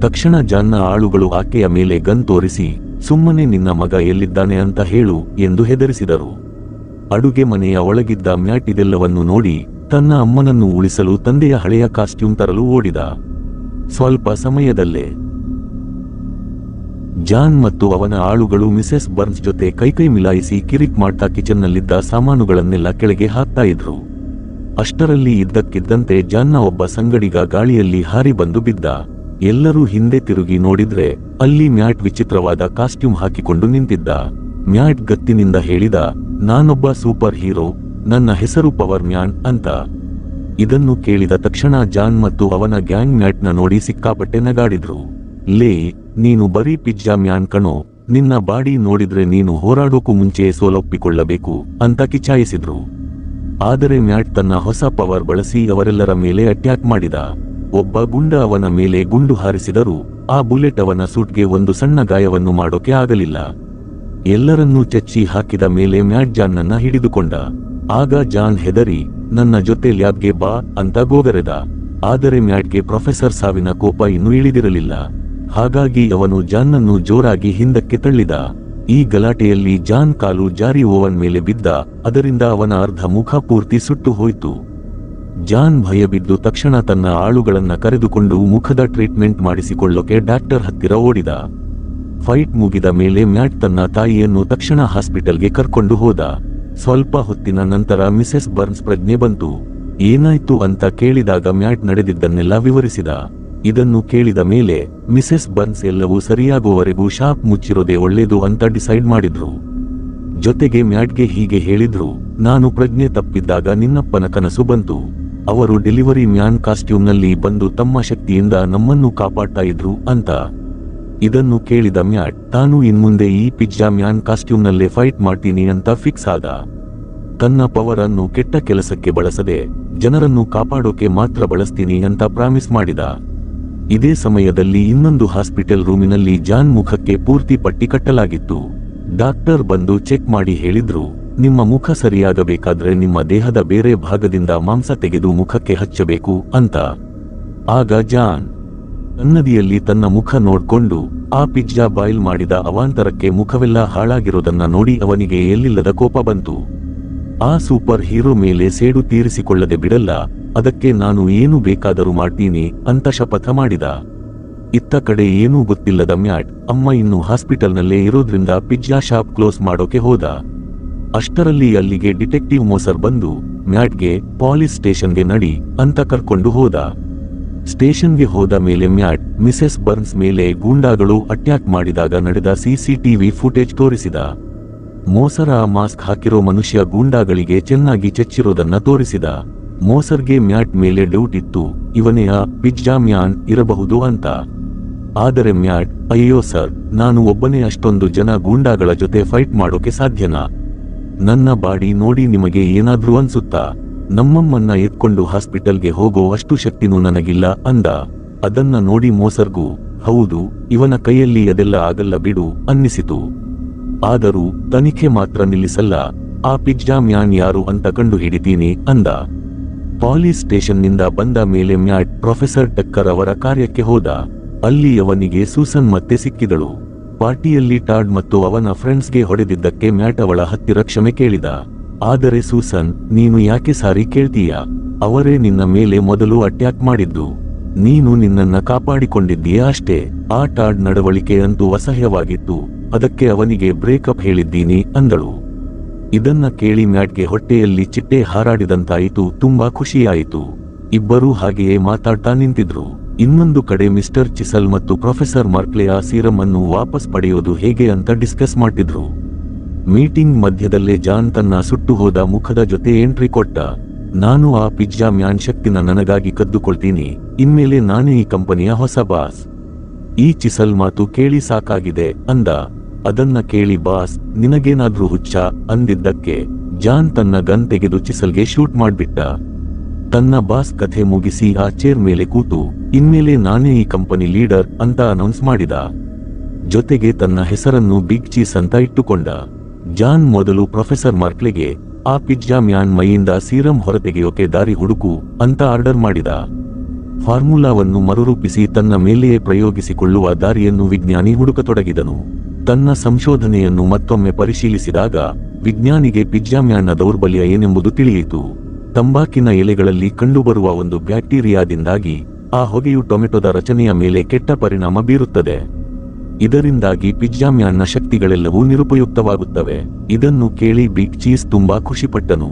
ತಕ್ಷಣ ಜಾನ್ನ ಆಳುಗಳು ಆಕೆಯ ಮೇಲೆ ಗನ್ ತೋರಿಸಿ, ಸುಮ್ಮನೆ ನಿನ್ನ ಮಗ ಎಲ್ಲಿದ್ದಾನೆ ಅಂತ ಹೇಳು ಎಂದು ಹೆದರಿಸಿದರು. ಅಡುಗೆ ಮನೆಯ ಒಳಗಿದ್ದ ಮ್ಯಾಟ್ ಇದೆಲ್ಲವನ್ನು ನೋಡಿ ತನ್ನ ಅಮ್ಮನನ್ನು ಉಳಿಸಲು ತಂದೆಯ ಹಳೆಯ ಕಾಸ್ಟ್ಯೂಮ್ ತರಲು ಓಡಿದ. ಸ್ವಲ್ಪ ಸಮಯದಲ್ಲೇ ಜಾನ್ ಮತ್ತು ಅವನ ಆಳುಗಳು ಮಿಸೆಸ್ ಬರ್ನ್ಸ್ ಜೊತೆ ಕೈಕೈ ಮಿಲಾಯಿಸಿ ಕಿರಿಕ್ ಮಾಡ್ತಾ ಕಿಚನ್ನಲ್ಲಿದ್ದ ಸಾಮಾನುಗಳನ್ನೆಲ್ಲ ಕೆಳಗೆ ಹಾಕ್ತಾ ಇದ್ರು. ಅಷ್ಟರಲ್ಲಿ ಇದ್ದಕ್ಕಿದ್ದಂತೆ ಜಾನ್ನ ಒಬ್ಬ ಸಂಗಡಿಗ ಗಾಳಿಯಲ್ಲಿ ಹಾರಿ ಬಂದು ಬಿದ್ದ. ಎಲ್ಲರೂ ಹಿಂದೆ ತಿರುಗಿ ನೋಡಿದ್ರೆ ಅಲ್ಲಿ ಮ್ಯಾಟ್ ವಿಚಿತ್ರವಾದ ಕಾಸ್ಟ್ಯೂಮ್ ಹಾಕಿಕೊಂಡು ನಿಂತಿದ್ದ. ಮ್ಯಾಟ್ ಗತ್ತಿನಿಂದ ಹೇಳಿದ, ನಾನೊಬ್ಬ ಸೂಪರ್ ಹೀರೋ, ನನ್ನ ಹೆಸರು ಪವರ್ ಮ್ಯಾನ್ ಅಂತ. ಇದನ್ನು ಕೇಳಿದ ತಕ್ಷಣ ಜಾನ್ ಮತ್ತು ಅವನ ಗ್ಯಾಂಗ್ ಮ್ಯಾಟ್ನ ನೋಡಿ ಸಿಕ್ಕಾಪಟ್ಟೆ ನಗಾಡಿದ್ರು. ಲೇ, ನೀನು ಬರೀ ಪಿಜ್ಜಾ ಮ್ಯಾನ್ ಕಣೋ, ನಿನ್ನ ಬಾಡಿ ನೋಡಿದ್ರೆ ನೀನು ಹೋರಾಡೋಕು ಮುಂಚೆ ಸೋಲೊಪ್ಪಿಕೊಳ್ಳಬೇಕು ಅಂತ ಕಿಚಾಯಿಸಿದ್ರು. ಆದರೆ ಮ್ಯಾಟ್ ತನ್ನ ಹೊಸ ಪವರ್ ಬಳಸಿ ಅವರೆಲ್ಲರ ಮೇಲೆ ಅಟ್ಯಾಕ್ ಮಾಡಿದ. ಒಬ್ಬ ಗುಂಡ ಅವನ ಮೇಲೆ ಗುಂಡು ಹಾರಿಸಿದರೂ ಆ ಬುಲೆಟ್ ಅವನ ಸೂಟ್ಗೆ ಒಂದು ಸಣ್ಣ ಗಾಯವನ್ನು ಮಾಡೋಕೆ ಆಗಲಿಲ್ಲ. ಎಲ್ಲರನ್ನೂ ಚಚ್ಚಿ ಹಾಕಿದ ಮೇಲೆ ಮ್ಯಾಟ್ ಜಾನ್ನನ್ನ ಹಿಡಿದುಕೊಂಡ. ಆಗ ಜಾನ್ ಹೆದರಿ ನನ್ನ ಜೊತೆ ಲ್ಯಾಬ್ಗೆ ಬಾ ಅಂತ ಗೋಗರೆದ. ಆದರೆ ಮ್ಯಾಟ್ಗೆ ಪ್ರೊಫೆಸರ್ ಸಾವಿನ ಕೋಪ ಇನ್ನೂ ಇಳಿದಿರಲಿಲ್ಲ. ಹಾಗಾಗಿ ಅವನು ಜಾನ್ನನ್ನು ಜೋರಾಗಿ ಹಿಂದಕ್ಕೆ ತಳ್ಳಿದ. ಈ ಗಲಾಟೆಯಲ್ಲಿ ಜಾನ್ ಕಾಲು ಜಾರಿ ಓವನ್ ಮೇಲೆ ಬಿದ್ದ. ಅದರಿಂದ ಅವನ ಅರ್ಧ ಮುಖ ಪೂರ್ತಿ ಸುಟ್ಟು ಹೋಯಿತು. ಜಾನ್ ಭಯಬಿದ್ದು ತಕ್ಷಣ ತನ್ನ ಆಳುಗಳನ್ನ ಕರೆದುಕೊಂಡು ಮುಖದ ಟ್ರೀಟ್ಮೆಂಟ್ ಮಾಡಿಸಿಕೊಳ್ಳೋಕೆ ಡಾಕ್ಟರ್ ಹತ್ತಿರ ಓಡಿದ. ಫೈಟ್ ಮುಗಿದ ಮೇಲೆ ಮ್ಯಾಟ್ ತನ್ನ ತಾಯಿಯನ್ನು ತಕ್ಷಣ ಹಾಸ್ಪಿಟಲ್ಗೆ ಕರ್ಕೊಂಡು ಹೋದ. ಸ್ವಲ್ಪ ಹೊತ್ತಿನ ನಂತರ ಮಿಸೆಸ್ ಬರ್ನ್ಸ್ ಪ್ರಜ್ಞೆ ಬಂತು. ಏನಾಯ್ತು ಅಂತ ಕೇಳಿದಾಗ ಮ್ಯಾಟ್ ನಡೆದಿದ್ದನ್ನೆಲ್ಲ ವಿವರಿಸಿದ. ಇದನ್ನು ಕೇಳಿದ ಮೇಲೆ ಮಿಸೆಸ್ ಬರ್ನ್ಸ್ ಎಲ್ಲವೂ ಸರಿಯಾಗುವವರೆಗೂ ಶಾಪ್ ಮುಚ್ಚಿರೋದೇ ಒಳ್ಳೇದು ಅಂತ ಡಿಸೈಡ್ ಮಾಡಿದ್ರು. ಜೊತೆಗೆ ಮ್ಯಾಟ್ಗೆ ಹೀಗೆ ಹೇಳಿದ್ರು, ನಾನು ಪ್ರಜ್ಞೆ ತಪ್ಪಿದ್ದಾಗ ನಿನ್ನಪ್ಪನ ಕನಸು ಬಂತು. ಅವರು ಡೆಲಿವರಿ ಮ್ಯಾನ್ ಕಾಸ್ಟ್ಯೂಮ್ನಲ್ಲಿ ಬಂದು ತಮ್ಮ ಶಕ್ತಿಯಿಂದ ನಮ್ಮನ್ನು ಕಾಪಾಡ್ತಾ ಇದ್ರು ಅಂತ. ಇದನ್ನು ಕೇಳಿದ ಮ್ಯಾಟ್ ತಾನು ಇನ್ಮುಂದೆ ಈ ಪಿಜ್ಜಾ ಮ್ಯಾನ್ ಕಾಸ್ಟ್ಯೂಮ್ನಲ್ಲೇ ಫೈಟ್ ಮಾಡ್ತೀನಿ ಅಂತ ಫಿಕ್ಸ್ ಆದ. ತನ್ನ ಪವರ್ ಅನ್ನು ಕೆಟ್ಟ ಕೆಲಸಕ್ಕೆ ಬಳಸದೆ ಜನರನ್ನು ಕಾಪಾಡೋಕೆ ಮಾತ್ರ ಬಳಸ್ತೀನಿ ಅಂತ ಪ್ರಾಮಿಸ್ ಮಾಡಿದ. ಇದೇ ಸಮಯದಲ್ಲಿ ಇನ್ನೊಂದು ಹಾಸ್ಪಿಟಲ್ ರೂಮಿನಲ್ಲಿ ಜಾನ್ ಮುಖಕ್ಕೆ ಪೂರ್ತಿ ಪಟ್ಟಿ ಕಟ್ಟಲಾಗಿತ್ತು. ಡಾಕ್ಟರ್ ಬಂದು ಚೆಕ್ ಮಾಡಿ ಹೇಳಿದ್ರು, ನಿಮ್ಮ ಮುಖ ಸರಿಯಾಗಬೇಕಾದ್ರೆ ನಿಮ್ಮ ದೇಹದ ಬೇರೆ ಭಾಗದಿಂದ ಮಾಂಸ ತೆಗೆದು ಮುಖಕ್ಕೆ ಹಚ್ಚಬೇಕು ಅಂತ. ಆಗ ಜಾನ್ ಕನ್ನಡಿಯಲ್ಲಿ ತನ್ನ ಮುಖ ನೋಡ್ಕೊಂಡು ಆ ಪಿಜ್ಜಾ ಬಾಯ್ಲ್ ಮಾಡಿದ ಅವಾಂತರಕ್ಕೆ ಮುಖವೆಲ್ಲ ಹಾಳಾಗಿರೋದನ್ನ ನೋಡಿ ಅವನಿಗೆ ಎಲ್ಲಿಲ್ಲದ ಕೋಪ ಬಂತು. ಆ ಸೂಪರ್ ಹೀರೋ ಮೇಲೆ ಸೇಡು ತೀರಿಸಿಕೊಳ್ಳದೆ ಬಿಡಲ್ಲ, ಅದಕ್ಕೆ ನಾನು ಏನು ಬೇಕಾದರೂ ಮಾಡ್ತೀನಿ ಅಂತ ಶಪಥ ಮಾಡಿದ. ಇತ್ತ ಕಡೆ ಏನೂ ಗೊತ್ತಿಲ್ಲದ ಮ್ಯಾಟ್ ಅಮ್ಮ ಇನ್ನು ಹಾಸ್ಪಿಟಲ್ನಲ್ಲೇ ಇರೋದ್ರಿಂದ ಪಿಜ್ಜಾ ಶಾಪ್ ಕ್ಲೋಸ್ ಮಾಡೋಕೆ ಹೋದ. ಅಷ್ಟರಲ್ಲಿ ಅಲ್ಲಿಗೆ ಡಿಟೆಕ್ಟಿವ್ ಮೋಸರ್ ಬಂದು ಮ್ಯಾಟ್ಗೆ ಪೊಲೀಸ್ ಸ್ಟೇಷನ್ಗೆ ನಡಿ ಅಂತ ಕರ್ಕೊಂಡು ಹೋದ. ಸ್ಟೇಷನ್ಗೆ ಹೋದ ಮೇಲೆ ಮ್ಯಾಟ್ ಮಿಸೆಸ್ ಬರ್ನ್ಸ್ ಮೇಲೆ ಗೂಂಡಾಗಳು ಅಟ್ಯಾಕ್ ಮಾಡಿದಾಗ ನಡೆದ ಸಿಸಿಟಿವಿ ಫುಟೇಜ್ ತೋರಿಸಿದ. ಮೋಸರ ಮಾಸ್ಕ್ ಹಾಕಿರೋ ಮನುಷ್ಯ ಗೂಂಡಾಗಳಿಗೆ ಚೆನ್ನಾಗಿ ಚಚ್ಚಿರೋದನ್ನ ತೋರಿಸಿದ. ಮೋಸರ್ಗೆ ಮ್ಯಾಟ್ ಮೇಲೆ ಡೌಟ್ ಇತ್ತು, ಇವನೇ ಆ ಪಿಜ್ಜಾ ಮ್ಯಾನ್ ಇರಬಹುದು ಅಂತ. ಆದರೆ ಮ್ಯಾಟ್, ಅಯ್ಯೋ ಸರ್, ನಾನು ಒಬ್ಬನೇ ಅಷ್ಟೊಂದು ಜನ ಗೂಂಡಾಗಳ ಜೊತೆ ಫೈಟ್ ಮಾಡೋಕೆ ಸಾಧ್ಯನಾ? ನನ್ನ ಬಾಡಿ ನೋಡಿ ನಿಮಗೆ ಏನಾದ್ರೂ ಅನ್ಸುತ್ತಾ? ನಮ್ಮಮ್ಮನ್ನ ಎತ್ಕೊಂಡು ಹಾಸ್ಪಿಟಲ್ಗೆ ಹೋಗೋ ಅಷ್ಟು ಶಕ್ತಿನೂ ನನಗಿಲ್ಲ ಅಂದ. ಅದನ್ನ ನೋಡಿ ಮೋಸರ್ಗೂ ಹೌದು, ಇವನ ಕೈಯಲ್ಲಿ ಅದೆಲ್ಲ ಆಗಲ್ಲ ಬಿಡು ಅನ್ನಿಸಿತು. ಆದರೂ ತನಿಖೆ ಮಾತ್ರ ನಿಲ್ಲಿಸಲ್ಲ, ಆ ಪಿಜ್ಜಾ ಮ್ಯಾನ್ ಯಾರು ಅಂತ ಕಂಡು ಹಿಡಿತೀನಿ ಅಂದ. ಪೊಲೀಸ್ ಸ್ಟೇಷನ್ನಿಂದ ಬಂದ ಮೇಲೆ ಮ್ಯಾಟ್ ಪ್ರೊಫೆಸರ್ ಟಕ್ಕರ್ ಅವರ ಕಾರ್ಯಕ್ಕೆ ಹೋದ. ಅಲ್ಲಿ ಅವನಿಗೆ ಸೂಸನ್ ಮತ್ತೆ ಸಿಕ್ಕಿದಳು. ಪಾರ್ಟಿಯಲ್ಲಿ ಟಾಡ್ ಮತ್ತು ಅವನ ಫ್ರೆಂಡ್ಸ್ಗೆ ಹೊಡೆದಿದ್ದಕ್ಕೆ ಮ್ಯಾಟ್ ಅವಳ ಹತ್ತಿರ ಕ್ಷಮೆ ಕೇಳಿದ. ಆದರೆ ಸೂಸನ್, ನೀನು ಯಾಕೆ ಸಾರಿ ಕೇಳ್ತೀಯಾ? ಅವರೇ ನಿನ್ನ ಮೇಲೆ ಮೊದಲು ಅಟ್ಯಾಕ್ ಮಾಡಿದ್ದು. ನೀನು ನಿನ್ನನ್ನ ಕಾಪಾಡಿಕೊಂಡಿದ್ದೀಯಾ ಅಷ್ಟೇ. ಆ ಟಾಡ್ ನಡವಳಿಕೆ ಅಂತೂ ಅಸಹ್ಯವಾಗಿತ್ತು, ಅದಕ್ಕೆ ಅವನಿಗೆ ಬ್ರೇಕಪ್ ಹೇಳಿದ್ದೀನಿ ಅಂದಳು. ಇದನ್ನ ಕೇಳಿ ಮ್ಯಾಟ್ಗೆ ಹೊಟ್ಟೆಯಲ್ಲಿ ಚಿಟ್ಟೆ ಹಾರಾಡಿದಂತಾಯಿತು. ತುಂಬಾ ಖುಷಿಯಾಯಿತು. ಇಬ್ಬರೂ ಹಾಗೆಯೇ ಮಾತಾಡ್ತಾ ನಿಂತಿದ್ರು. ಇನ್ನೊಂದು ಕಡೆ ಮಿಸ್ಟರ್ ಚಿಸಲ್ ಮತ್ತು ಪ್ರೊಫೆಸರ್ ಮಾರ್ಕ್ಲೆ ಆ ಸೀರಂ ಅನ್ನು ವಾಪಸ್ ಪಡೆಯೋದು ಹೇಗೆ ಅಂತ ಡಿಸ್ಕಸ್ ಮಾಡ್ತಿದ್ರು. ಮೀಟಿಂಗ್ ಮಧ್ಯದಲ್ಲೇ ಜಾನ್ ತನ್ನ ಸುಟ್ಟು ಹೋದ ಮುಖದ ಜೊತೆ ಎಂಟ್ರಿ ಕೊಟ್ಟ. ನಾನು ಆ ಪಿಜ್ಜಾ ಮ್ಯಾನ್ ಶಕ್ತಿನ ನನಗಾಗಿ ಕದ್ದುಕೊಳ್ತೀನಿ. ಇನ್ಮೇಲೆ ನಾನೇ ಈ ಕಂಪನಿಯ ಹೊಸ ಬಾಸ್. ಈ ಚಿಸಲ್ ಮಾತು ಕೇಳಿ ಸಾಕಾಗಿದೆ ಅಂದ. ಅದನ್ನ ಕೇಳಿ ಬಾಸ್, ನಿನಗೇನಾದ್ರೂ ಹುಚ್ಚ ಅಂದಿದ್ದಕ್ಕೆ ಜಾನ್ ತನ್ನ ಗನ್ ತೆಗೆದು ಚಿಸಲ್ಗೆ ಶೂಟ್ ಮಾಡ್ಬಿಟ್ಟ. ತನ್ನ ಬಾಸ್ ಕಥೆ ಮುಗಿಸಿ ಆ ಚೇರ್ ಮೇಲೆ ಕೂತು ಇನ್ಮೇಲೆ ನಾನೇ ಈ ಕಂಪನಿ ಲೀಡರ್ ಅಂತ ಅನೌನ್ಸ್ ಮಾಡಿದ. ಜೊತೆಗೆ ತನ್ನ ಹೆಸರನ್ನು ಬಿಗ್ ಚೀಸ್ ಅಂತ ಇಟ್ಟುಕೊಂಡ. ಜಾನ್ ಮೊದಲು ಪ್ರೊಫೆಸರ್ ಮಾರ್ಕ್ಲೆಗೆ ಆ ಪಿಜ್ಜಾ ಮ್ಯಾನ್ ಮೈಯಿಂದ ಸೀರಂ ಹೊರತೆಗೆಯೋಕೆ ದಾರಿ ಹುಡುಕು ಅಂತ ಆರ್ಡರ್ ಮಾಡಿದ. ಫಾರ್ಮುಲಾವನ್ನು ಮರುರೂಪಿಸಿ ತನ್ನ ಮೇಲೆಯೇ ಪ್ರಯೋಗಿಸಿಕೊಳ್ಳುವ ದಾರಿಯನ್ನು ವಿಜ್ಞಾನಿ ಹುಡುಕತೊಡಗಿದನು. ತನ್ನ ಸಂಶೋಧನೆಯನ್ನು ಮತ್ತೊಮ್ಮೆ ಪರಿಶೀಲಿಸಿದಾಗ ವಿಜ್ಞಾನಿಗೆ ಪಿಜ್ಜಾ ಮ್ಯಾನ್ನ ದೌರ್ಬಲ್ಯ ಏನೆಂಬುದು ತಿಳಿಯಿತು. ತಂಬಾಕಿನ ಎಲೆಗಳಲ್ಲಿ ಕಂಡುಬರುವ ಒಂದು ಬ್ಯಾಕ್ಟೀರಿಯಾದಿಂದಾಗಿ ಆ ಹೊಗೆಯು ಟೊಮೆಟೊದ ರಚನೆಯ ಮೇಲೆ ಕೆಟ್ಟ ಪರಿಣಾಮ ಬೀರುತ್ತದೆ. ಇದರಿಂದಾಗಿ ಪಿಜ್ಜಾ ಮ್ಯಾನ್ನ ಶಕ್ತಿಗಳೆಲ್ಲವೂ ನಿರುಪಯುಕ್ತವಾಗುತ್ತವೆ. ಇದನ್ನು ಕೇಳಿ ಬಿಗ್ ಚೀಸ್ ತುಂಬಾ ಖುಷಿಪಟ್ಟನು.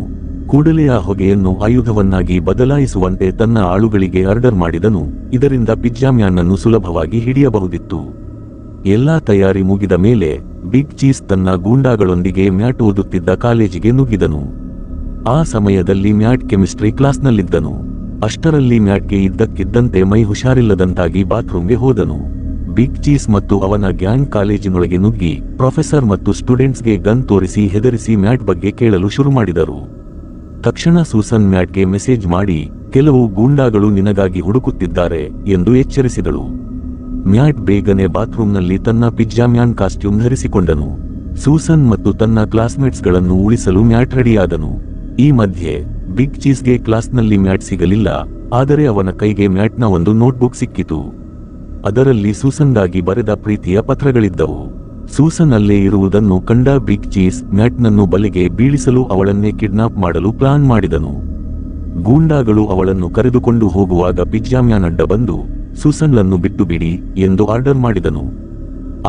ಕೂಡಲೇ ಆ ಹೊಗೆಯನ್ನು ಆಯುಧವನ್ನಾಗಿ ಬದಲಾಯಿಸುವಂತೆ ತನ್ನ ಆಳುಗಳಿಗೆ ಆರ್ಡರ್ ಮಾಡಿದನು. ಇದರಿಂದ ಪಿಜ್ಜಾ ಮ್ಯಾನ್ನನ್ನು ಸುಲಭವಾಗಿ ಹಿಡಿಯಬಹುದಿತ್ತು. ಎಲ್ಲಾ ತಯಾರಿ ಮುಗಿದ ಮೇಲೆ ಬಿಗ್ ಚೀಸ್ ತನ್ನ ಗೂಂಡಾಗಳೊಂದಿಗೆ ಮ್ಯಾಟ್ ಓದುತ್ತಿದ್ದ ಕಾಲೇಜಿಗೆ ನುಗ್ಗಿದನು. ಆ ಸಮಯದಲ್ಲಿ ಮ್ಯಾಟ್ ಕೆಮಿಸ್ಟ್ರಿ ಕ್ಲಾಸ್ನಲ್ಲಿದ್ದನು. ಅಷ್ಟರಲ್ಲಿ ಮ್ಯಾಟ್ಗೆ ಇದ್ದಕ್ಕಿದ್ದಂತೆ ಮೈ ಹುಷಾರಿಲ್ಲದಂತಾಗಿ ಬಾತ್ರೂಮ್ಗೆ ಹೋದನು. ಬಿಗ್ ಚೀಸ್ ಮತ್ತು ಅವನ ಗ್ಯಾಂಗ್ ಕಾಲೇಜಿನೊಳಗೆ ನುಗ್ಗಿ ಪ್ರೊಫೆಸರ್ ಮತ್ತು ಸ್ಟೂಡೆಂಟ್ಸ್ಗೆ ಗನ್ ತೋರಿಸಿ ಹೆದರಿಸಿ ಮ್ಯಾಟ್ ಬಗ್ಗೆ ಕೇಳಲು ಶುರು ಮಾಡಿದರು. ತಕ್ಷಣ ಸೂಸನ್ ಮ್ಯಾಟ್ಗೆ ಮೆಸೇಜ್ ಮಾಡಿ ಕೆಲವು ಗೂಂಡಾಗಳು ನಿನಗಾಗಿ ಹುಡುಕುತ್ತಿದ್ದಾರೆ ಎಂದು ಎಚ್ಚರಿಸಿದಳು. ಮ್ಯಾಟ್ ಬೇಗನೆ ಬಾತ್ರೂಮ್ನಲ್ಲಿ ತನ್ನ ಪಿಜ್ಜಾಮ್ಯಾನ್ ಕಾಸ್ಟ್ಯೂಮ್ ಧರಿಸಿಕೊಂಡನು. ಸೂಸನ್ ಮತ್ತು ತನ್ನ ಕ್ಲಾಸ್ಮೇಟ್ಸ್ಗಳನ್ನು ಉಳಿಸಲು ಮ್ಯಾಟ್ ರೆಡಿಯಾದನು. ಈ ಮಧ್ಯೆ ಬಿಗ್ ಚೀಸ್ಗೆ ಕ್ಲಾಸ್ನಲ್ಲಿ ಮ್ಯಾಟ್ ಸಿಗಲಿಲ್ಲ, ಆದರೆ ಅವನ ಕೈಗೆ ಮ್ಯಾಟ್ನ ಒಂದು ನೋಟ್ಬುಕ್ ಸಿಕ್ಕಿತು. ಅದರಲ್ಲಿ ಸೂಸನ್ಗಾಗಿ ಬರೆದ ಪ್ರೀತಿಯ ಪತ್ರಗಳಿದ್ದವು. ಸೂಸನ್ ಅಲ್ಲೇ ಇರುವುದನ್ನು ಕಂಡ ಬಿಗ್ ಚೀಸ್ ಮ್ಯಾಟ್ನನ್ನು ಬಲೆಗೆ ಬೀಳಿಸಲು ಅವಳನ್ನೇ ಕಿಡ್ನಾಪ್ ಮಾಡಲು ಪ್ಲಾನ್ ಮಾಡಿದನು. ಗೂಂಡಾಗಳು ಅವಳನ್ನು ಕರೆದುಕೊಂಡು ಹೋಗುವಾಗ ಪಿಜ್ಜಾಮ್ಯಾನ್ ಅಡ್ಡ ಬಂದು ಸೂಸನ್ಲನ್ನು ಬಿಟ್ಟು ಬಿಡಿ ಎಂದು ಆರ್ಡರ್ ಮಾಡಿದನು.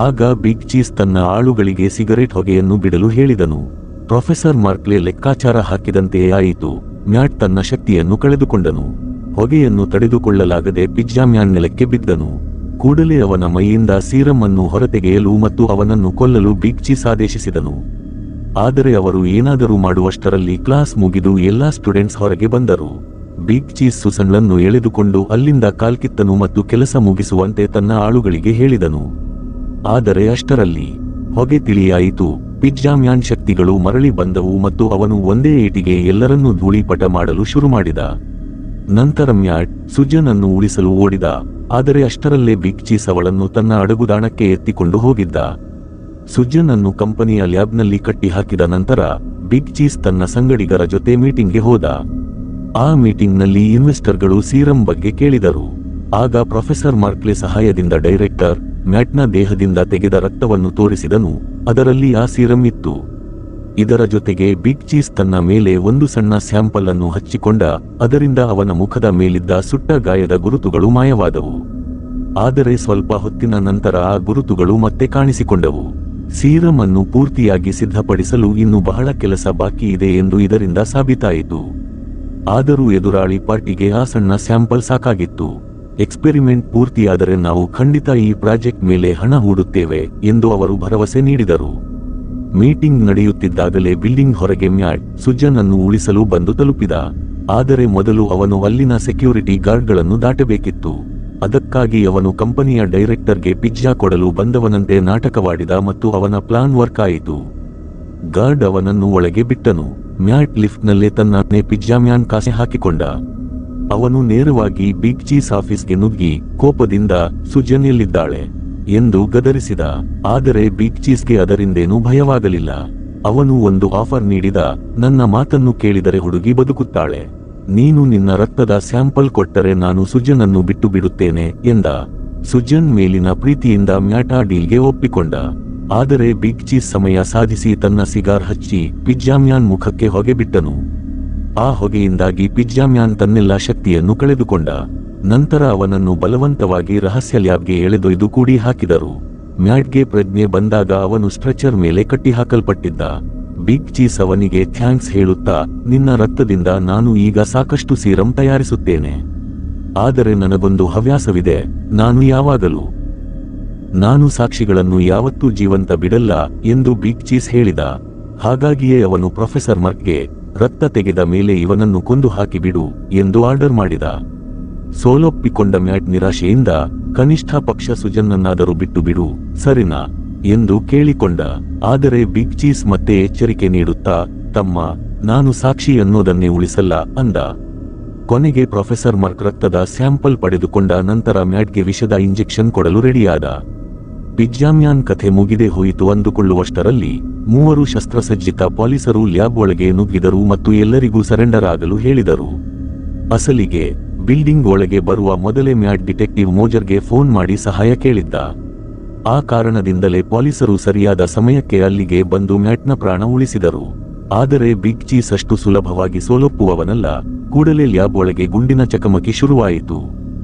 ಆಗ ಬಿಗ್ ಚೀಸ್ ತನ್ನ ಆಳುಗಳಿಗೆ ಸಿಗರೇಟ್ ಹೊಗೆಯನ್ನು ಬಿಡಲು ಹೇಳಿದನು. ಪ್ರೊಫೆಸರ್ ಮಾರ್ಕ್ಲೆ ಲೆಕ್ಕಾಚಾರ ಹಾಕಿದಂತೆಯೇ ಆಯಿತು. ಮ್ಯಾಟ್ ತನ್ನ ಶಕ್ತಿಯನ್ನು ಕಳೆದುಕೊಂಡನು. ಹೊಗೆಯನ್ನು ತಡೆದುಕೊಳ್ಳಲಾಗದೆ ಪಿಜ್ಜಾಮ್ಯಾನ್ ನೆಲಕ್ಕೆ ಬಿದ್ದನು. ಕೂಡಲೇ ಅವನ ಮೈಯಿಂದ ಸೀರಮ್ ಅನ್ನು ಹೊರತೆಗೆಯಲು ಮತ್ತು ಅವನನ್ನು ಕೊಲ್ಲಲು ಬಿಗ್ ಚೀಸ್ ಆದೇಶಿಸಿದನು. ಆದರೆ ಅವರು ಏನಾದರೂ ಮಾಡುವಷ್ಟರಲ್ಲಿ ಕ್ಲಾಸ್ ಮುಗಿದು ಎಲ್ಲಾ ಸ್ಟೂಡೆಂಟ್ಸ್ ಹೊರಗೆ ಬಂದರು. ಬಿಗ್ ಚೀಸ್ ಸೂಸನ್ಳನ್ನು ಎಳೆದುಕೊಂಡು ಅಲ್ಲಿಂದ ಕಾಲ್ಕಿತ್ತನು ಮತ್ತು ಕೆಲಸ ಮುಗಿಸುವಂತೆ ತನ್ನ ಆಳುಗಳಿಗೆ ಹೇಳಿದನು. ಆದರೆ ಅಷ್ಟರಲ್ಲಿ ಹೊಗೆ ತಿಳಿಯಾಯಿತು. ಪಿಜ್ಜಾಮ್ಯಾನ್ ಶಕ್ತಿಗಳು ಮರಳಿ ಬಂದವು ಮತ್ತು ಅವನು ಒಂದೇ ಏಟಿಗೆ ಎಲ್ಲರನ್ನೂ ಧೂಳಿಪಟ ಮಾಡಲು ಶುರು ಮಾಡಿದ. ನಂತರ ಮ್ಯಾಟ್ ಸುಜನ್ ಅನ್ನು ಉಳಿಸಲು ಓಡಿದ, ಆದರೆ ಅಷ್ಟರಲ್ಲೇ ಬಿಗ್ ಚೀಸ್ ಅವಳನ್ನು ತನ್ನ ಅಡಗುದಾಣಕ್ಕೆ ಎತ್ತಿಕೊಂಡು ಹೋಗಿದ್ದ. ಸುಜನ್ ಅನ್ನು ಕಂಪನಿಯ ಲ್ಯಾಬ್ನಲ್ಲಿ ಕಟ್ಟಿ ಹಾಕಿದ ನಂತರ ಬಿಗ್ ಚೀಸ್ ತನ್ನ ಸಂಗಡಿಗರ ಜೊತೆ ಮೀಟಿಂಗ್ಗೆ ಹೋದ. ಆ ಮೀಟಿಂಗ್ನಲ್ಲಿ ಇನ್ವೆಸ್ಟರ್ಗಳು ಸೀರಂ ಬಗ್ಗೆ ಕೇಳಿದರು. ಆಗ ಪ್ರೊಫೆಸರ್ ಮಾರ್ಕ್ಲೆ ಸಹಾಯದಿಂದ ಡೈರೆಕ್ಟರ್ ಮ್ಯಾಟ್ನ ದೇಹದಿಂದ ತೆಗೆದ ರಕ್ತವನ್ನು ತೋರಿಸಿದನು. ಅದರಲ್ಲಿ ಆ ಸೀರಂ ಇತ್ತು. ಇದರ ಜೊತೆಗೆ ಬಿಗ್ ಚೀಸ್ ತನ್ನ ಮೇಲೆ ಒಂದು ಸಣ್ಣ ಸ್ಯಾಂಪಲ್ ಅನ್ನು ಹಚ್ಚಿಕೊಂಡ. ಅದರಿಂದ ಅವನ ಮುಖದ ಮೇಲಿದ್ದ ಸುಟ್ಟ ಗಾಯದ ಗುರುತುಗಳು ಮಾಯವಾದವು. ಆದರೆ ಸ್ವಲ್ಪ ಹೊತ್ತಿನ ನಂತರ ಆ ಗುರುತುಗಳು ಮತ್ತೆ ಕಾಣಿಸಿಕೊಂಡವು. ಸೀರಂ ಅನ್ನು ಪೂರ್ತಿಯಾಗಿ ಸಿದ್ಧಪಡಿಸಲು ಇನ್ನು ಬಹಳ ಕೆಲಸ ಬಾಕಿ ಇದೆ ಎಂದು ಇದರಿಂದ ಸಾಬೀತಾಯಿತು. ಆದರೂ ಎದುರಾಳಿ ಪಾರ್ಟಿಗೆ ಆ ಸಣ್ಣ ಸ್ಯಾಂಪಲ್ ಸಾಕಾಗಿತ್ತು. ಎಕ್ಸ್ಪೆರಿಮೆಂಟ್ ಪೂರ್ತಿಯಾದರೆ ನಾವು ಖಂಡಿತ ಈ ಪ್ರಾಜೆಕ್ಟ್ ಮೇಲೆ ಹಣ ಹೂಡುತ್ತೇವೆ ಎಂದು ಅವರು ಭರವಸೆ ನೀಡಿದರು. ಮೀಟಿಂಗ್ ನಡೆಯುತ್ತಿದ್ದಾಗಲೇ ಬಿಲ್ಡಿಂಗ್ ಹೊರಗೆ ಮ್ಯಾಟ್ ಸುಜನ್ ಅನ್ನು ಉಳಿಸಲು ಬಂದು ತಲುಪಿದ. ಆದರೆ ಮೊದಲು ಅವನು ಅಲ್ಲಿನ ಸೆಕ್ಯೂರಿಟಿ ಗಾರ್ಡ್ಗಳನ್ನು ದಾಟಬೇಕಿತ್ತು. ಅದಕ್ಕಾಗಿ ಅವನು ಕಂಪನಿಯ ಡೈರೆಕ್ಟರ್ಗೆ ಪಿಜ್ಜಾ ಕೊಡಲು ಬಂದವನಂತೆ ನಾಟಕವಾಡಿದ ಮತ್ತು ಅವನ ಪ್ಲಾನ್ ವರ್ಕ್ ಆಯಿತು. ಗಾರ್ಡ್ ಅವನನ್ನು ಒಳಗೆ ಬಿಟ್ಟನು. ಮ್ಯಾಟ್ ಲಿಫ್ಟ್ನಲ್ಲೇ ತನ್ನ ಪಿಜ್ಜಾಮ್ಯಾನ್ ಕಾಸೆ ಹಾಕಿಕೊಂಡ. ಅವನು ನೇರವಾಗಿ ಬಿಗ್ ಚೀಸ್ ಆಫೀಸ್ಗೆ ನುಗ್ಗಿ ಕೋಪದಿಂದ ಸುಜನ್ ಎಲ್ಲಿದ್ದಾಳೆ ಎಂದು ಗದರಿಸಿದ. ಆದರೆ ಬಿಗ್ ಚೀಸ್ಗೆ ಅದರಿಂದೇನೂ ಭಯವಾಗಲಿಲ್ಲ. ಅವನು ಒಂದು ಆಫರ್ ನೀಡಿದ. ನನ್ನ ಮಾತನ್ನು ಕೇಳಿದರೆ ಹುಡುಗಿ ಬದುಕುತ್ತಾಳೆ. ನೀನು ನಿನ್ನ ರಕ್ತದ ಸ್ಯಾಂಪಲ್ ಕೊಟ್ಟರೆ ನಾನು ಸುಜನ್ ಅನ್ನು ಬಿಟ್ಟು ಬಿಡುತ್ತೇನೆ ಎಂದ. ಸುಜನ್ ಮೇಲಿನ ಪ್ರೀತಿಯಿಂದ ಮ್ಯಾಟ್ ಆ ಡೀಲ್ಗೆ ಒಪ್ಪಿಕೊಂಡ. ಆದರೆ ಬಿಗ್ ಚೀಸ್ ಸಮಯ ಸಾಧಿಸಿ ತನ್ನ ಸಿಗಾರ್ ಹಚ್ಚಿ ಪಿಜ್ಜಾಮ್ಯಾನ್ ಮುಖಕ್ಕೆ ಹೊಗೆ ಬಿಟ್ಟನು. ಆ ಹೊಗೆಯಿಂದಾಗಿ ಪಿಜ್ಜಾಮ್ಯಾನ್ ತನ್ನೆಲ್ಲ ಶಕ್ತಿಯನ್ನು ಕಳೆದುಕೊಂಡ. ನಂತರ ಅವನನ್ನು ಬಲವಂತವಾಗಿ ರಹಸ್ಯ ಲ್ಯಾಬ್ಗೆ ಎಳೆದೊಯ್ದು ಕೂಡಿ ಹಾಕಿದರು. ಮ್ಯಾಟ್ಗೆ ಪ್ರಜ್ಞೆ ಬಂದಾಗ ಅವನು ಸ್ಟ್ರೆಚರ್ ಮೇಲೆ ಕಟ್ಟಿಹಾಕಲ್ಪಟ್ಟಿದ್ದ. ಬಿಗ್ ಚೀಸ್ ಅವನಿಗೆ ಥ್ಯಾಂಕ್ಸ್ ಹೇಳುತ್ತಾ, ನಿನ್ನ ರಕ್ತದಿಂದ ನಾನು ಈಗ ಸಾಕಷ್ಟು ಸೀರಂ ತಯಾರಿಸುತ್ತೇನೆ. ಆದರೆ ನನಗೊಂದು ಹವ್ಯಾಸವಿದೆ. ನಾನು ಸಾಕ್ಷಿಗಳನ್ನು ಯಾವತ್ತೂ ಜೀವಂತ ಬಿಡಲ್ಲ ಎಂದು ಬಿಗ್ ಚೀಸ್ ಹೇಳಿದ. ಹಾಗಾಗಿಯೇ ಅವನು ಪ್ರೊಫೆಸರ್ ಮಾರ್ಕ್ಗೆ ರಕ್ತ ತೆಗೆದ ಮೇಲೆ ಇವನನ್ನು ಕೊಂದು ಹಾಕಿಬಿಡು ಎಂದು ಆರ್ಡರ್ ಮಾಡಿದ. ಸೋಲೊಪ್ಪಿಕೊಂಡ ಮ್ಯಾಟ್ ನಿರಾಶೆಯಿಂದ ಕನಿಷ್ಠ ಪಕ್ಷ ಸುಜನ್ನನ್ನಾದರೂ ಬಿಟ್ಟು ಬಿಡು ಸರಿನಾ ಎಂದು ಕೇಳಿಕೊಂಡ. ಆದರೆ ಬಿಗ್ ಚೀಸ್ ಮತ್ತೆ ಎಚ್ಚರಿಕೆ ನೀಡುತ್ತಾ, ತಮ್ಮ, ನಾನು ಸಾಕ್ಷಿ ಅನ್ನೋದನ್ನೇ ಉಳಿಸಲ್ಲ ಅಂದ. ಕೊನೆಗೆ ಪ್ರೊಫೆಸರ್ ಮಾರ್ಕ್ ರಕ್ತದ ಸ್ಯಾಂಪಲ್ ಪಡೆದುಕೊಂಡ ನಂತರ ಮ್ಯಾಟ್ಗೆ ವಿಷದ ಇಂಜೆಕ್ಷನ್ ಕೊಡಲು ರೆಡಿಯಾದ. ಪಿಜ್ಜಾಮ್ಯಾನ್ ಕಥೆ ಮುಗಿದೇ ಹೋಯಿತು ಅಂದುಕೊಳ್ಳುವಷ್ಟರಲ್ಲಿ 3 ಶಸ್ತ್ರಸಜ್ಜಿತ ಪೊಲೀಸರು ಲ್ಯಾಬ್ ಒಳಗೆ ನುಗ್ಗಿದರು ಮತ್ತು ಎಲ್ಲರಿಗೂ ಸರೆಂಡರ್ ಆಗಲು ಹೇಳಿದರು. ಅಸಲಿಗೆ ಬಿಲ್ಡಿಂಗ್ ಒಳಗೆ ಬರುವ ಮೊದಲೇ ಮ್ಯಾಟ್ ಡಿಟೆಕ್ಟಿವ್ ಮೋಜರ್ಗೆ ಫೋನ್ ಮಾಡಿ ಸಹಾಯ ಕೇಳಿದ್ದ. ಆ ಕಾರಣದಿಂದಲೇ ಪೊಲೀಸರು ಸರಿಯಾದ ಸಮಯಕ್ಕೆ ಅಲ್ಲಿಗೆ ಬಂದು ಮ್ಯಾಟ್ನ ಪ್ರಾಣ ಉಳಿಸಿದರು. ಆದರೆ ಬಿಗ್ ಚೀಸ್ ಅಷ್ಟು ಸುಲಭವಾಗಿ ಸೋಲೊಪ್ಪುವವನಲ್ಲ. ಕೂಡಲೇ ಲ್ಯಾಬ್ ಒಳಗೆ ಗುಂಡಿನ ಚಕಮಕಿ ಶುರುವಾಯಿತು.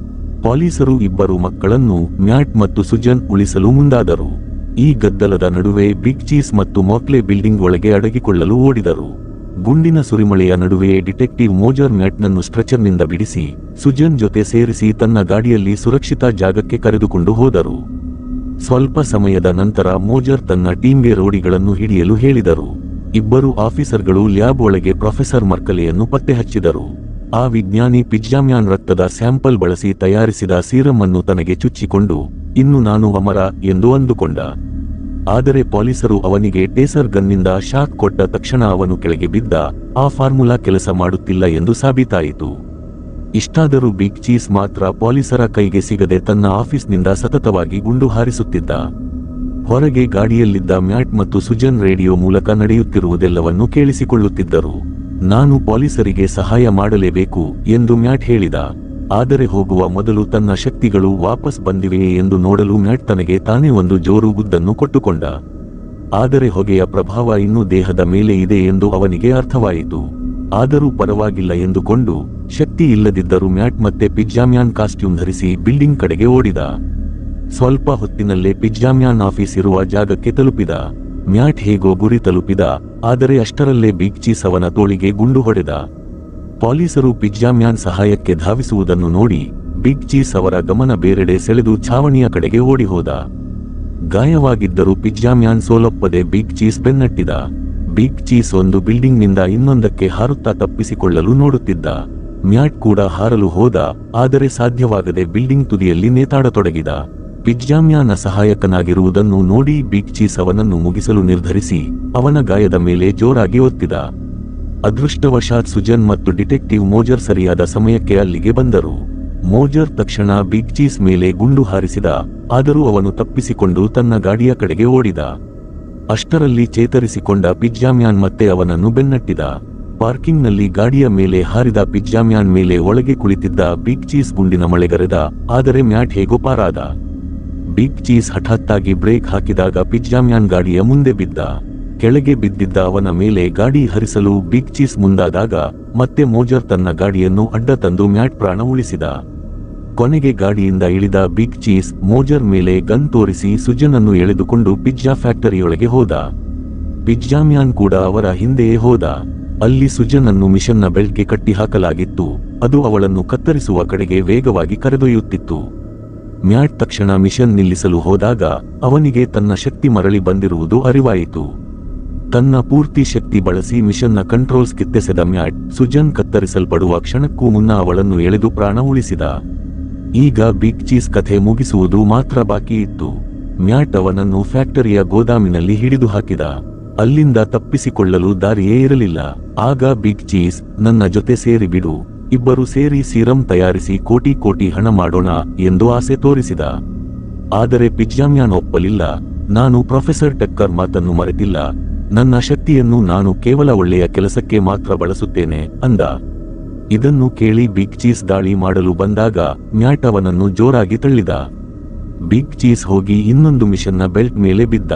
ಪೊಲೀಸರು 2 ಮಕ್ಕಳನ್ನು ಮ್ಯಾಟ್ ಮತ್ತು ಸುಜನ್ ಉಳಿಸಲು ಮುಂದಾದರು. ಈ ಗದ್ದಲದ ನಡುವೆ ಬಿಗ್ ಚೀಸ್ ಮತ್ತು ಮಾರ್ಕ್ಲೆ ಬಿಲ್ಡಿಂಗ್ ಒಳಗೆ ಅಡಗಿಕೊಳ್ಳಲು ಓಡಿದರು. ಗುಂಡಿನ ಸುರಿಮಳೆಯ ನಡುವೆಯೇ ಡಿಟೆಕ್ಟಿವ್ ಮೋಜರ್ ಮ್ಯಾಟ್ನನ್ನು ಸ್ಟ್ರೆಚರ್ನಿಂದ ಬಿಡಿಸಿ ಸುಜನ್ ಜೊತೆ ಸೇರಿಸಿ ತನ್ನ ಗಾಡಿಯಲ್ಲಿ ಸುರಕ್ಷಿತ ಜಾಗಕ್ಕೆ ಕರೆದುಕೊಂಡು ಹೋದರು. ಸ್ವಲ್ಪ ಸಮಯದ ನಂತರ ಮೋಜರ್ ತನ್ನ ಟೀಮ್ಗೆ ರೋಡಿಗಳನ್ನು ಹಿಡಿಯಲು ಹೇಳಿದರು. 2 ಆಫೀಸರ್ಗಳು ಲ್ಯಾಬ್ ಒಳಗೆ ಪ್ರೊಫೆಸರ್ ಮಾರ್ಕ್ಲೆಯನ್ನು ಪತ್ತೆ ಹಚ್ಚಿದರು. ಆ ವಿಜ್ಞಾನಿ ಪಿಜ್ಜಾಮ್ಯಾನ್ ರಕ್ತದ ಸ್ಯಾಂಪಲ್ ಬಳಸಿ ತಯಾರಿಸಿದ ಸೀರಮ್ ಅನ್ನು ತನಗೆ ಚುಚ್ಚಿಕೊಂಡು ಇನ್ನು ನಾನು ಅಮರ ಎಂದು ಅಂದುಕೊಂಡ. ಆದರೆ ಪೊಲೀಸರು ಅವನಿಗೆ ಟೇಸರ್ ಗನ್ನಿಂದ ಶಾಕ್ ಕೊಟ್ಟ ತಕ್ಷಣ ಅವನು ಕೆಳಗೆ ಬಿದ್ದ. ಆ ಫಾರ್ಮುಲಾ ಕೆಲಸ ಮಾಡುತ್ತಿಲ್ಲ ಎಂದು ಸಾಬೀತಾಯಿತು. ಇಷ್ಟಾದರೂ ಬಿಗ್ ಚೀಸ್ ಮಾತ್ರ ಪೊಲೀಸರ ಕೈಗೆ ಸಿಗದೆ ತನ್ನ ಆಫೀಸ್ನಿಂದ ಸತತವಾಗಿ ಗುಂಡು ಹಾರಿಸುತ್ತಿದ್ದ. ಹೊರಗೆ ಗಾಡಿಯಲ್ಲಿದ್ದ ಮ್ಯಾಟ್ ಮತ್ತು ಸುಜನ್ ರೇಡಿಯೋ ಮೂಲಕ ನಡೆಯುತ್ತಿರುವುದೆಲ್ಲವನ್ನೂ ಕೇಳಿಸಿಕೊಳ್ಳುತ್ತಿದ್ದರು. ನಾನು ಪೊಲೀಸರಿಗೆ ಸಹಾಯ ಮಾಡಲೇಬೇಕು ಎಂದು ಮ್ಯಾಟ್ ಹೇಳಿದ. ಆದರೆ ಹೋಗುವ ಮೊದಲು ತನ್ನ ಶಕ್ತಿಗಳು ವಾಪಸ್ ಬಂದಿವೆಯೇ ಎಂದು ನೋಡಲು ಮ್ಯಾಟ್ ತನಗೆ ತಾನೇ ಒಂದು ಜೋರು ಗುದ್ದನ್ನು ಕೊಟ್ಟುಕೊಂಡ. ಆದರೆ ಹೊಗೆಯ ಪ್ರಭಾವ ಇನ್ನೂ ದೇಹದ ಮೇಲೆ ಇದೆ ಎಂದು ಅವನಿಗೆ ಅರ್ಥವಾಯಿತು. ಆದರೂ ಪರವಾಗಿಲ್ಲ ಎಂದುಕೊಂಡು, ಶಕ್ತಿ ಇಲ್ಲದಿದ್ದರೂ ಮ್ಯಾಟ್ ಮತ್ತೆ ಪಿಜ್ಜಾಮ್ಯಾನ್ ಕಾಸ್ಟ್ಯೂಮ್ ಧರಿಸಿ ಬಿಲ್ಡಿಂಗ್ ಕಡೆಗೆ ಓಡಿದ. ಸ್ವಲ್ಪ ಹೊತ್ತಿನಲ್ಲೇ ಪಿಜ್ಜಾಮ್ಯಾನ್ ಆಫೀಸ್ ಇರುವ ಜಾಗಕ್ಕೆ ತಲುಪಿದ. ಮ್ಯಾಟ್ ಹೇಗೋ ಗುರಿ ತಲುಪಿದ. ಆದರೆ ಅಷ್ಟರಲ್ಲೇ ಬಿಗ್ ಚೀಸ್ ಅವನ ತೋಳಿಗೆ ಗುಂಡು ಹೊಡೆದ. ಪೊಲೀಸರು ಪಿಜ್ಜಾಮ್ಯಾನ್ ಸಹಾಯಕ್ಕೆ ಧಾವಿಸುವುದನ್ನು ನೋಡಿ ಬಿಗ್ ಚೀಸ್ ಅವರ ಗಮನ ಬೇರೆಡೆ ಸೆಳೆದು ಛಾವಣಿಯ ಕಡೆಗೆ ಓಡಿಹೋದ. ಗಾಯವಾಗಿದ್ದರೂ ಪಿಜ್ಜಾಮ್ಯಾನ್ ಸೋಲೊಪ್ಪದೆ ಬಿಗ್ ಚೀಸ್ ಬೆನ್ನಟ್ಟಿದ. ಬಿಗ್ ಚೀಸ್ ಒಂದು ಬಿಲ್ಡಿಂಗ್ನಿಂದ ಇನ್ನೊಂದಕ್ಕೆ ಹಾರುತ್ತಾ ತಪ್ಪಿಸಿಕೊಳ್ಳಲು ನೋಡುತ್ತಿದ್ದ. ಮ್ಯಾಟ್ ಕೂಡ ಹಾರಲು ಹೋದ. ಆದರೆ ಸಾಧ್ಯವಾಗದೆ ಬಿಲ್ಡಿಂಗ್ ತುದಿಯಲ್ಲಿ ನೇತಾಡತೊಡಗಿದ. ಪಿಜ್ಜಾಮ್ಯಾನ ಸಹಾಯಕನಾಗಿರುವುದನ್ನು ನೋಡಿ ಬಿಗ್ ಚೀಸ್ ಅವನನ್ನು ಮುಗಿಸಲು ನಿರ್ಧರಿಸಿ ಅವನ ಗಾಯದ ಮೇಲೆ ಜೋರಾಗಿ ಒತ್ತಿದ. ಅದೃಷ್ಟವಶಾತ್ ಸುಜನ್ ಮತ್ತು ಡಿಟೆಕ್ಟಿವ್ ಮೋಜರ್ ಸರಿಯಾದ ಸಮಯಕ್ಕೆ ಅಲ್ಲಿಗೆ ಬಂದರು. ಮೋಜರ್ ತಕ್ಷಣ ಬಿಗ್ ಚೀಸ್ ಮೇಲೆ ಗುಂಡು ಹಾರಿಸಿದ. ಆದರೂ ಅವನು ತಪ್ಪಿಸಿಕೊಂಡು ತನ್ನ ಗಾಡಿಯ ಕಡೆಗೆ ಓಡಿದ. ಅಷ್ಟರಲ್ಲಿ ಚೇತರಿಸಿಕೊಂಡ ಪಿಜ್ಜಾಮ್ಯಾನ್ ಮತ್ತೆ ಅವನನ್ನು ಬೆನ್ನಟ್ಟಿದ. ಪಾರ್ಕಿಂಗ್ನಲ್ಲಿ ಗಾಡಿಯ ಮೇಲೆ ಹಾರಿದ ಪಿಜ್ಜಾಮ್ಯಾನ್ ಮೇಲೆ ಒಳಗೆ ಕುಳಿತಿದ್ದ ಬಿಗ್ ಚೀಸ್ ಗುಂಡಿನ ಮಳೆಗರೆದ. ಆದರೆ ಮ್ಯಾಟ್ ಹೇಗೋ ಪಾರಾದ. ಬಿಗ್ ಚೀಸ್ ಹಠಾತ್ತಾಗಿ ಬ್ರೇಕ್ ಹಾಕಿದಾಗ ಪಿಜ್ಜಾಮ್ಯಾನ್ ಗಾಡಿಯ ಮುಂದೆ ಬಿದ್ದ. ಕೆಳಗೆ ಬಿದ್ದಿದ್ದ ಅವನ ಮೇಲೆ ಗಾಡಿ ಹರಿಸಲು ಬಿಗ್ ಚೀಸ್ ಮುಂದಾದಾಗ ಮತ್ತೆ ಮೋಜರ್ ತನ್ನ ಗಾಡಿಯನ್ನು ಅಡ್ಡ ತಂದು ಮ್ಯಾಟ್ ಪ್ರಾಣ ಉಳಿಸಿದ. ಕೊನೆಗೆ ಗಾಡಿಯಿಂದ ಇಳಿದ ಬಿಗ್ ಚೀಸ್ ಮೋಜರ್ ಮೇಲೆ ಗನ್ ತೋರಿಸಿ ಸುಜನನ್ನು ಎಳೆದುಕೊಂಡು ಪಿಜ್ಜಾ ಫ್ಯಾಕ್ಟರಿಯೊಳಗೆ ಹೋದ. ಪಿಜ್ಜಾಮ್ಯಾನ್ ಕೂಡ ಅವರ ಹಿಂದೆಯೇ ಹೋದ. ಅಲ್ಲಿ ಸುಜನನ್ನು ಮಿಷನ್ನ ಬೆಲ್ಟ್ಗೆ ಕಟ್ಟಿ ಹಾಕಲಾಗಿತ್ತು. ಅದು ಅವಳನ್ನು ಕತ್ತರಿಸುವ ಕಡೆಗೆ ವೇಗವಾಗಿ ಕರೆದೊಯ್ಯುತ್ತಿತ್ತು. ಮ್ಯಾಟ್ ತಕ್ಷಣ ಮಿಷನ್ ನಿಲ್ಲಿಸಲು ಹೋದಾಗ ಅವನಿಗೆ ತನ್ನ ಶಕ್ತಿ ಮರಳಿ ಬಂದಿರುವುದು ಅರಿವಾಯಿತು. ತನ್ನ ಪೂರ್ತಿ ಶಕ್ತಿ ಬಳಸಿ ಮಿಷನ್ನ ಕಂಟ್ರೋಲ್ಸ್ ಕಿತ್ತೆಸೆದ ಮ್ಯಾಟ್ ಸುಜನ್ ಕತ್ತರಿಸಲ್ಪಡುವ ಕ್ಷಣಕ್ಕೂ ಮುನ್ನ ಅವಳನ್ನು ಎಳೆದು ಪ್ರಾಣ ಉಳಿಸಿದ. ಈಗ ಬಿಗ್ ಚೀಸ್ ಕಥೆ ಮುಗಿಸುವುದು ಮಾತ್ರ ಬಾಕಿ ಇತ್ತು. ಮ್ಯಾಟ್ ಅವನನ್ನು ಫ್ಯಾಕ್ಟರಿಯ ಗೋದಾಮಿನಲ್ಲಿ ಹಿಡಿದು ಹಾಕಿದ. ಅಲ್ಲಿಂದ ತಪ್ಪಿಸಿಕೊಳ್ಳಲು ದಾರಿಯೇ ಇರಲಿಲ್ಲ. ಆಗ ಬಿಗ್ ಚೀಸ್, ನನ್ನ ಜೊತೆ ಸೇರಿ ಬಿಡು, ಇಬ್ಬರು ಸೇರಿ ಸೀರಂ ತಯಾರಿಸಿ ಕೋಟಿ ಕೋಟಿ ಹಣ ಮಾಡೋಣ ಎಂದು ಆಸೆ ತೋರಿಸಿದ. ಆದರೆ ಪಿಜ್ಜಾಮ್ಯಾನ್ ಒಪ್ಪಲಿಲ್ಲ. ನಾನು ಪ್ರೊಫೆಸರ್ ಟಕ್ಕರ್ ಮಾತನ್ನು ಮರೆತಿಲ್ಲ. ನನ್ನ ಶಕ್ತಿಯನ್ನು ನಾನು ಕೇವಲ ಒಳ್ಳೆಯ ಕೆಲಸಕ್ಕೆ ಮಾತ್ರ ಬಳಸುತ್ತೇನೆ ಅಂದ. ಇದನ್ನು ಕೇಳಿ ಬಿಗ್ ಚೀಸ್ ದಾಳಿ ಮಾಡಲು ಬಂದಾಗ ಮ್ಯಾಟ್ ಅವನನ್ನು ಜೋರಾಗಿ ತಳ್ಳಿದ. ಬಿಗ್ ಚೀಸ್ ಹೋಗಿ ಇನ್ನೊಂದು ಮಿಷನ್ನ ಬೆಲ್ಟ್ ಮೇಲೆ ಬಿದ್ದ.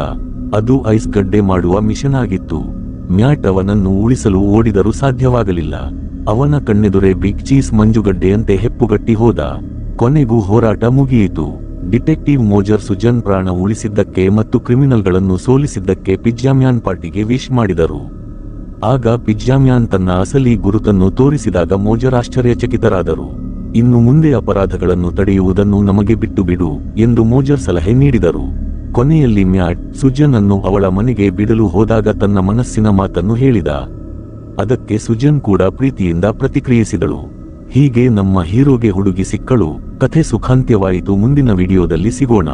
ಅದು ಐಸ್ ಗಡ್ಡೆ ಮಾಡುವ ಮಿಷನ್ ಆಗಿತ್ತು. ಮ್ಯಾಟ್ ಅವನನ್ನು ಉಳಿಸಲು ಓಡಿದರೂ ಸಾಧ್ಯವಾಗಲಿಲ್ಲ. ಅವನ ಕಣ್ಣೆದುರೇ ಬಿಗ್ ಚೀಸ್ ಮಂಜುಗಡ್ಡೆಯಂತೆ ಹೆಪ್ಪುಗಟ್ಟಿ ಹೋದ. ಕೊನೆಗೂ ಹೋರಾಟ ಮುಗಿಯಿತು. ಡಿಟೆಕ್ಟಿವ್ ಮೋಜರ್ ಸುಜನ್ ಪ್ರಾಣ ಉಳಿಸಿದ್ದಕ್ಕೆ ಮತ್ತು ಕ್ರಿಮಿನಲ್ಗಳನ್ನು ಸೋಲಿಸಿದ್ದಕ್ಕೆ ಪಿಜ್ಜಾಮ್ಯಾನ್ ಪಾರ್ಟಿಗೆ ವಿಶ್ ಮಾಡಿದರು. ಆಗ ಪಿಜ್ಜಾಮ್ಯಾನ್ ತನ್ನ ಅಸಲಿ ಗುರುತನ್ನು ತೋರಿಸಿದಾಗ ಮೋಜರ್ ಆಶ್ಚರ್ಯಚಕಿತರಾದರು. ಇನ್ನು ಮುಂದೆ ಅಪರಾಧಗಳನ್ನು ತಡೆಯುವುದನ್ನು ನಮಗೆ ಬಿಟ್ಟು ಬಿಡು ಎಂದು ಮೋಜರ್ ಸಲಹೆ ನೀಡಿದರು. ಕೊನೆಯಲ್ಲಿ ಮ್ಯಾಟ್ ಸುಜನ್ ಅನ್ನು ಅವಳ ಮನೆಗೆ ಬಿಡಲು ಹೋದಾಗ ತನ್ನ ಮನಸ್ಸಿನ ಮಾತನ್ನು ಹೇಳಿದ. ಅದಕ್ಕೆ ಸುಜನ್ ಕೂಡ ಪ್ರೀತಿಯಿಂದ ಪ್ರತಿಕ್ರಿಯಿಸಿದಳು. ಹೀಗೆ ನಮ್ಮ ಹೀರೋಗೆ ಹುಡುಗಿ ಸಿಕ್ಕಳು. ಕಥೆ ಸುಖಾಂತ್ಯವಾಯಿತು. ಮುಂದಿನ ವಿಡಿಯೋದಲ್ಲಿ ಸಿಗೋಣ.